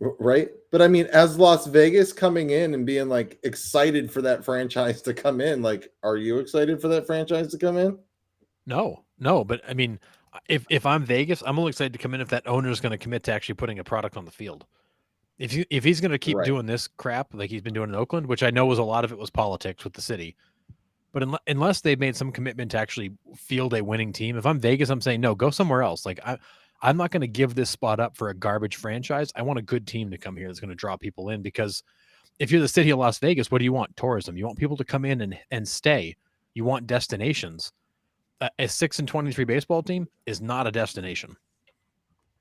[SPEAKER 1] Right. But I mean, as Las Vegas coming in and being like excited for that franchise to come in, like, are you excited for that franchise to come in?
[SPEAKER 2] No, but I mean, if I'm Vegas, I'm only excited to come in if that owner is going to commit to actually putting a product on the field. If he's going to keep
[SPEAKER 1] Right.
[SPEAKER 2] doing this crap like he's been doing in Oakland, which I know was a lot of it was politics with the city, but unless they made some commitment to actually field a winning team, if I'm Vegas, I'm saying no, go somewhere else. Like I'm not going to give this spot up for a garbage franchise. I want a good team to come here that's going to draw people in, because if you're the city of Las Vegas, what do you want? Tourism. You want people to come in and stay. You want destinations. A 6-23 baseball team is not a destination.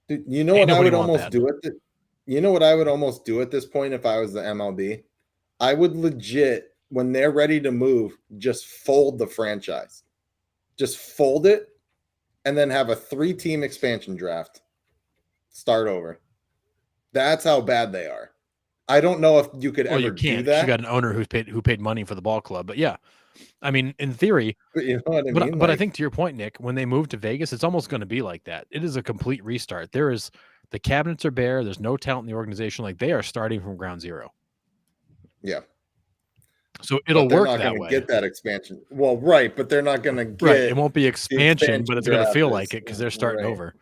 [SPEAKER 1] Dude, you know
[SPEAKER 2] Ain't
[SPEAKER 1] what I
[SPEAKER 2] nobody
[SPEAKER 1] would
[SPEAKER 2] want
[SPEAKER 1] almost
[SPEAKER 2] that.
[SPEAKER 1] do at the, you know what I would almost do at this point if I was the MLB? I would legit, when they're ready to move, just fold the franchise. Just fold it and then have a 3-team expansion draft. Start over. That's how bad they are. I don't know if you could
[SPEAKER 2] Well,
[SPEAKER 1] ever
[SPEAKER 2] you
[SPEAKER 1] do
[SPEAKER 2] can't. 'Cause
[SPEAKER 1] that.
[SPEAKER 2] you got an owner who paid money for the ball club. But yeah, I mean, in theory,
[SPEAKER 1] But you know what I
[SPEAKER 2] but
[SPEAKER 1] mean?
[SPEAKER 2] but I
[SPEAKER 1] Like,
[SPEAKER 2] think to your point, Nick, when they move to Vegas, it's almost going to be like that. It is a complete restart. The cabinets are bare. There's no talent in the organization. Like, they are starting from ground zero.
[SPEAKER 1] yeah.
[SPEAKER 2] So
[SPEAKER 1] But
[SPEAKER 2] it'll
[SPEAKER 1] they're
[SPEAKER 2] work
[SPEAKER 1] not
[SPEAKER 2] that
[SPEAKER 1] going to
[SPEAKER 2] way.
[SPEAKER 1] get that expansion. Well, right, but they're not going to get
[SPEAKER 2] Right. It won't be
[SPEAKER 1] the
[SPEAKER 2] expansion, but it's going to
[SPEAKER 1] draft
[SPEAKER 2] feel
[SPEAKER 1] is-
[SPEAKER 2] like it because they're starting
[SPEAKER 1] right.
[SPEAKER 2] over.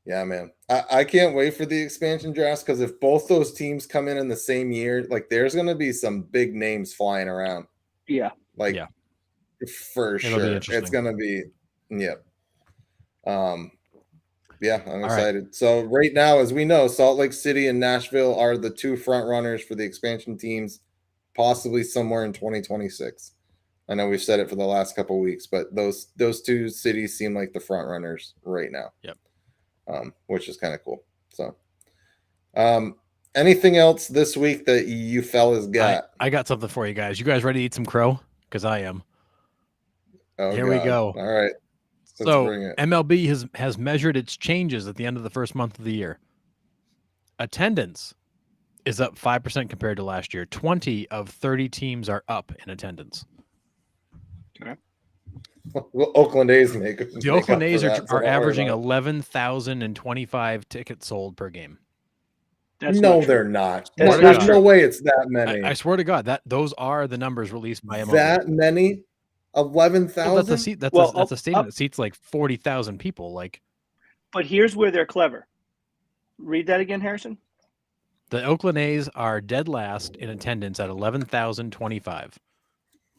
[SPEAKER 1] Yeah, man. I can't wait for the expansion drafts, because if both those teams come in the same year, like, there's going to be some big names flying around.
[SPEAKER 3] Yeah.
[SPEAKER 1] Like,
[SPEAKER 2] Yeah.
[SPEAKER 1] for
[SPEAKER 2] It'll be
[SPEAKER 1] sure.
[SPEAKER 2] interesting.
[SPEAKER 1] It's going to be, yeah. Yeah, I'm
[SPEAKER 2] right.
[SPEAKER 1] excited. So right now, as we know, Salt Lake City and Nashville are the 2 front runners for the expansion teams, possibly somewhere in 2026. I know we've said it for the last couple of weeks, but those 2 cities seem like the front runners right now.
[SPEAKER 2] Yep.
[SPEAKER 1] Which is kind of cool. So, anything else this week that you fellas got?
[SPEAKER 2] I got something for you guys. You guys ready to eat some crow? Because I am.
[SPEAKER 1] Oh,
[SPEAKER 2] Here we go.
[SPEAKER 1] All right. Let's
[SPEAKER 2] So
[SPEAKER 1] bring it.
[SPEAKER 2] MLB has measured its changes at the end of the first month of the year. Attendance is up 5% compared to last year. 20 of 30 teams are up in attendance.
[SPEAKER 1] Well, Oakland A's make
[SPEAKER 2] The Oakland
[SPEAKER 1] up
[SPEAKER 2] A's
[SPEAKER 1] for
[SPEAKER 2] are
[SPEAKER 1] that, so don't worry
[SPEAKER 2] averaging
[SPEAKER 1] about it.
[SPEAKER 2] 11,025 tickets sold per game.
[SPEAKER 3] That's
[SPEAKER 1] No,
[SPEAKER 3] not true.
[SPEAKER 1] they're not.
[SPEAKER 3] That's
[SPEAKER 1] There's
[SPEAKER 2] not
[SPEAKER 1] no
[SPEAKER 3] true.
[SPEAKER 1] way it's that many.
[SPEAKER 2] I swear to God, those are the numbers released by MLB.
[SPEAKER 1] That many? 11,000?
[SPEAKER 2] Well, that's a seat.
[SPEAKER 3] Well,
[SPEAKER 2] That's a stadium that seats like 40,000 people. Like,
[SPEAKER 3] But here's where they're clever. Read that again, Harrison.
[SPEAKER 2] the Oakland A's are dead last in attendance at 11,025.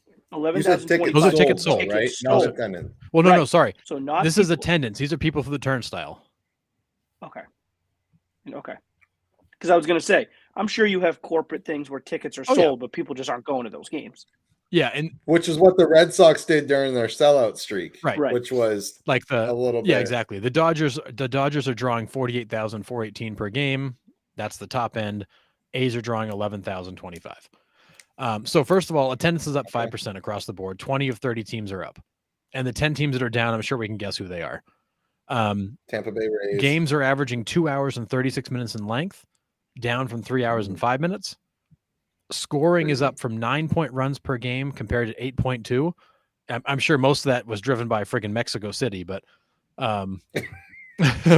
[SPEAKER 1] You said
[SPEAKER 3] 11,000.
[SPEAKER 1] tickets
[SPEAKER 2] Those are tickets
[SPEAKER 1] sold,
[SPEAKER 2] sold.
[SPEAKER 1] right?
[SPEAKER 3] Sold.
[SPEAKER 1] Not attendance.
[SPEAKER 2] Well, no,
[SPEAKER 3] Right.
[SPEAKER 2] sorry.
[SPEAKER 3] So not
[SPEAKER 2] This is
[SPEAKER 3] people.
[SPEAKER 2] attendance. These are people for the turnstile.
[SPEAKER 3] Okay. Because I was going to say, I'm sure you have corporate things where tickets are
[SPEAKER 2] Oh,
[SPEAKER 3] sold, but people just aren't going to those games.
[SPEAKER 2] Yeah, and
[SPEAKER 1] Which is what the Red Sox did during their sellout streak.
[SPEAKER 2] Right.
[SPEAKER 3] Right.
[SPEAKER 1] Which was
[SPEAKER 2] like
[SPEAKER 1] a little bit.
[SPEAKER 2] yeah, exactly. The Dodgers are drawing 48,418 per game. That's the top end. A's are drawing 11,025. So first of all, attendance is up 5% across the board. 20 of 30 teams are up, and the 10 teams that are down, I'm sure we can guess who they are.
[SPEAKER 1] Tampa Bay Rays.
[SPEAKER 2] Games are averaging 2 hours and 36 minutes in length, down from 3 hours and 5 minutes. Scoring is up from 9-point runs per game compared to 8.2. I'm sure most of that was driven by friggin' Mexico City, but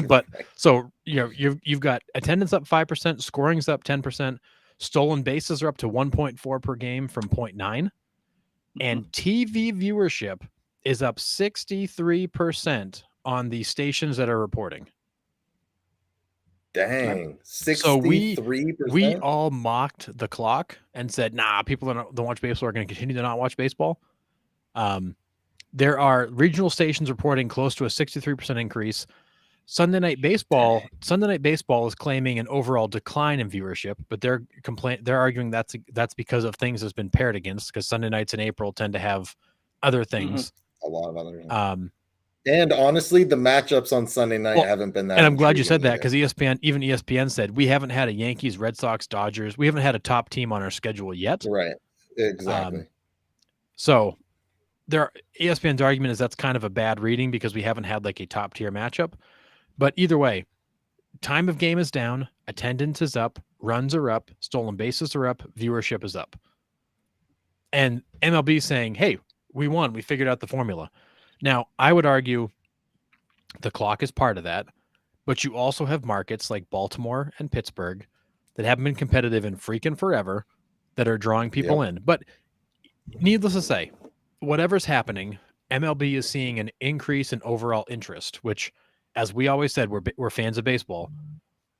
[SPEAKER 2] but so you've got attendance up 5%, scoring's up 10%, stolen bases are up to 1.4 per game from 0.9, and TV viewership is up 63% on the stations that are reporting.
[SPEAKER 1] Dang. 63%?
[SPEAKER 2] So we all mocked the clock and said, nah, people that don't watch baseball are going to continue to not watch baseball. There are regional stations reporting close to a 63% increase. Sunday Night Baseball is claiming an overall decline in viewership, but they're arguing that's because of things that's been paired against, because Sunday nights in April tend to have other things.
[SPEAKER 1] A lot of other things. And honestly, the matchups on Sunday night haven't been that.
[SPEAKER 2] And I'm glad you said that,
[SPEAKER 1] intriguing
[SPEAKER 2] because ESPN said we haven't had a Yankees, Red Sox, Dodgers. We haven't had a top team on our schedule yet.
[SPEAKER 1] either. Right. Exactly.
[SPEAKER 2] So ESPN's argument is that's kind of a bad reading because we haven't had like a top tier matchup. But either way, time of game is down, attendance is up, runs are up, stolen bases are up, viewership is up. And MLB is saying, hey, we won. We figured out the formula. Now, I would argue the clock is part of that, but you also have markets like Baltimore and Pittsburgh that haven't been competitive in freaking forever that are drawing people in. But needless to say, whatever's happening, MLB is seeing an increase in overall interest, which, as we always said, we're fans of baseball.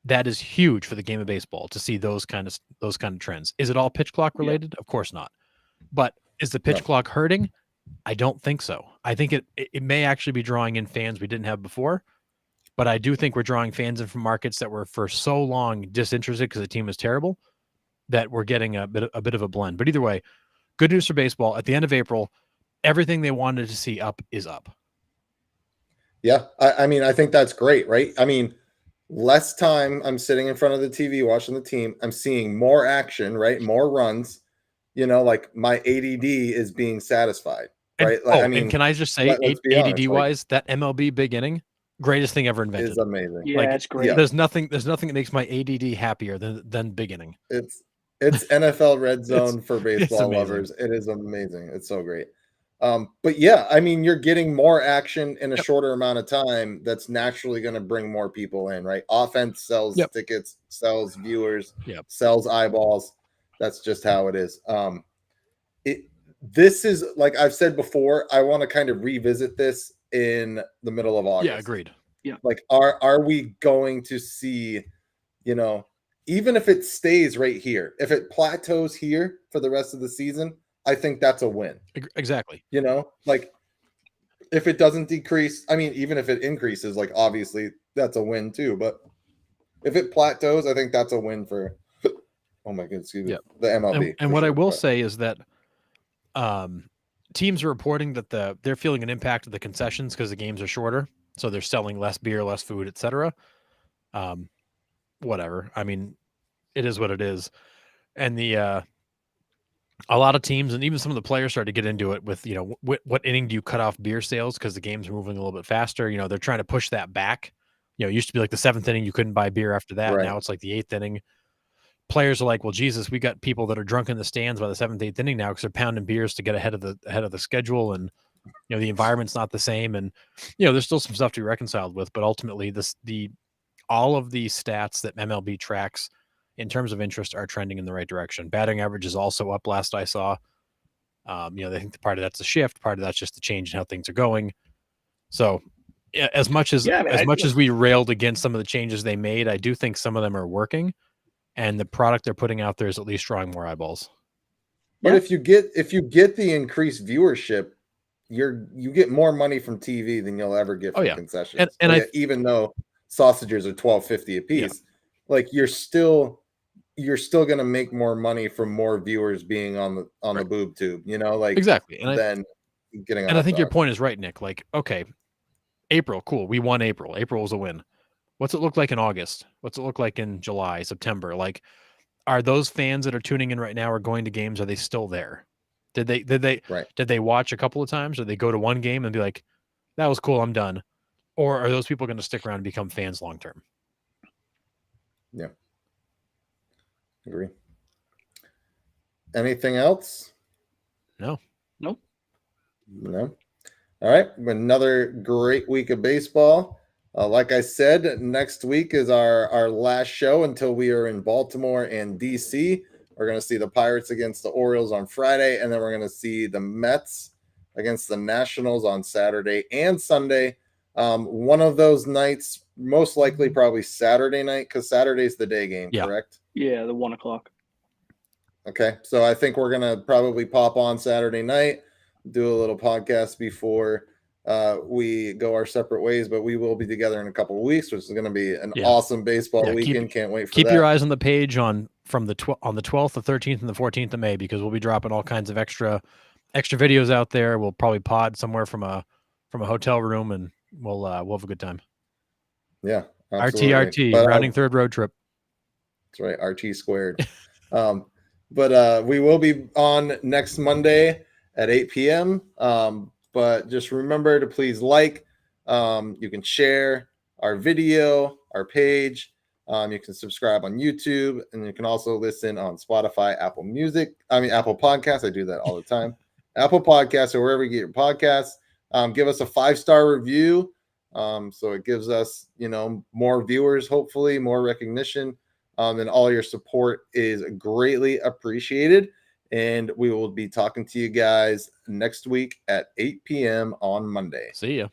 [SPEAKER 2] That is huge for the game of baseball to see those kind of trends. Is it all pitch clock related? Of course not. But is the pitch clock hurting? I don't think so. I think it may actually be drawing in fans we didn't have before, but I do think we're drawing fans in from markets that were for so long disinterested because the team was terrible that we're getting a bit of a blend. But either way, good news for baseball. At the end of April, everything they wanted to see up is up.
[SPEAKER 1] Yeah, I mean, I think that's great, right? I mean, less time I'm sitting in front of the TV watching the team. I'm seeing more action, right? More runs. Like my ADD is being satisfied, right?
[SPEAKER 2] And can I just say, ADD wise, that MLB big inning, greatest thing ever invented.
[SPEAKER 1] Is amazing.
[SPEAKER 3] Yeah, it's great.
[SPEAKER 1] Yeah.
[SPEAKER 2] There's nothing that makes my ADD happier than big inning.
[SPEAKER 1] It's NFL red zone for baseball lovers. It is amazing. It's so great. But yeah, I mean, you're getting more action in a shorter amount of time. That's naturally going to bring more people in, right? Offense sells tickets, sells viewers, sells eyeballs. That's just how it is. This is, like I've said before, I want to kind of revisit this in the middle of August.
[SPEAKER 2] Yeah, agreed.
[SPEAKER 3] Yeah.
[SPEAKER 1] Like, are we going to see, even if it stays right here, if it plateaus here for the rest of the season, I think that's a win.
[SPEAKER 2] Exactly.
[SPEAKER 1] Like if it doesn't decrease, I mean, even if it increases, like obviously that's a win too. But if it plateaus, I think that's a win for, oh my goodness, the MLB.
[SPEAKER 2] And what I will say is that teams are reporting that they're feeling an impact of the concessions because the games are shorter. So they're selling less beer, less food, etc. Whatever. I mean, it is what it is. And a lot of teams and even some of the players started to get into it with, what inning do you cut off beer sales because the game's moving a little bit faster. They're trying to push that back. It used to be like the 7th inning, you couldn't buy beer after that. Right. Now it's like the 8th inning. Players are like, well, Jesus, we got people that are drunk in the stands by the 7th, 8th inning now because they're pounding beers to get ahead of the schedule. And, the environment's not the same. And, there's still some stuff to be reconciled with, but ultimately all of the stats that MLB tracks in terms of interest are trending in the right direction. Batting average is also up last I saw. They think part of that's a shift, part of that's just the change in how things are going. So as much as we railed against some of the changes they made, I do think some of them are working and the product they're putting out there is at least drawing more eyeballs.
[SPEAKER 1] But if you get the increased viewership, you get more money from TV than you'll ever get from concessions. And even though sausages are $12.50 a piece, like you're still going to make more money from more viewers being on the boob tube,
[SPEAKER 2] exactly.
[SPEAKER 1] And getting.
[SPEAKER 2] And I think your point is right, Nick. Like, okay, April, cool. We won April. April was a win. What's it look like in August? What's it look like in July, September? Like, are those fans that are tuning in right now or going to games? Are they still there? Did they watch a couple of times? Or did they go to one game and be like, that was cool, I'm done? Or are those people going to stick around and become fans long term?
[SPEAKER 1] Yeah. Agree. Anything else?
[SPEAKER 2] No.
[SPEAKER 3] Nope.
[SPEAKER 1] No. All right. Another great week of baseball. Like I said, next week is our last show until we are in Baltimore and DC. We're going to see the Pirates against the Orioles on Friday, and then we're going to see the Mets against the Nationals on Saturday and Sunday. One of those nights, most likely probably Saturday night, because Saturday's the day game, correct?
[SPEAKER 3] Yeah, the 1:00.
[SPEAKER 1] Okay, so I think we're gonna probably pop on Saturday night, do a little podcast before we go our separate ways, but we will be together in a couple of weeks, which is going to be an awesome baseball weekend. Can't wait for that.
[SPEAKER 2] Keep your eyes on the page on the 12th, the 13th, and the 14th of May because we'll be dropping all kinds of extra videos out there. We'll probably pod somewhere from a hotel room, and we'll have a good time.
[SPEAKER 1] Yeah, absolutely.
[SPEAKER 2] RT, rounding third road trip.
[SPEAKER 1] That's right, RT squared. But we will be on next Monday at 8 p.m. But just remember to please you can share our video, our page. You can subscribe on YouTube, and you can also listen on Spotify, Apple Podcasts. I do that all the time. Apple Podcasts or wherever you get your podcasts. Give us a 5-star review. So it gives us, more viewers, hopefully more recognition. And all your support is greatly appreciated. And we will be talking to you guys next week at 8 p.m. on Monday.
[SPEAKER 2] See ya.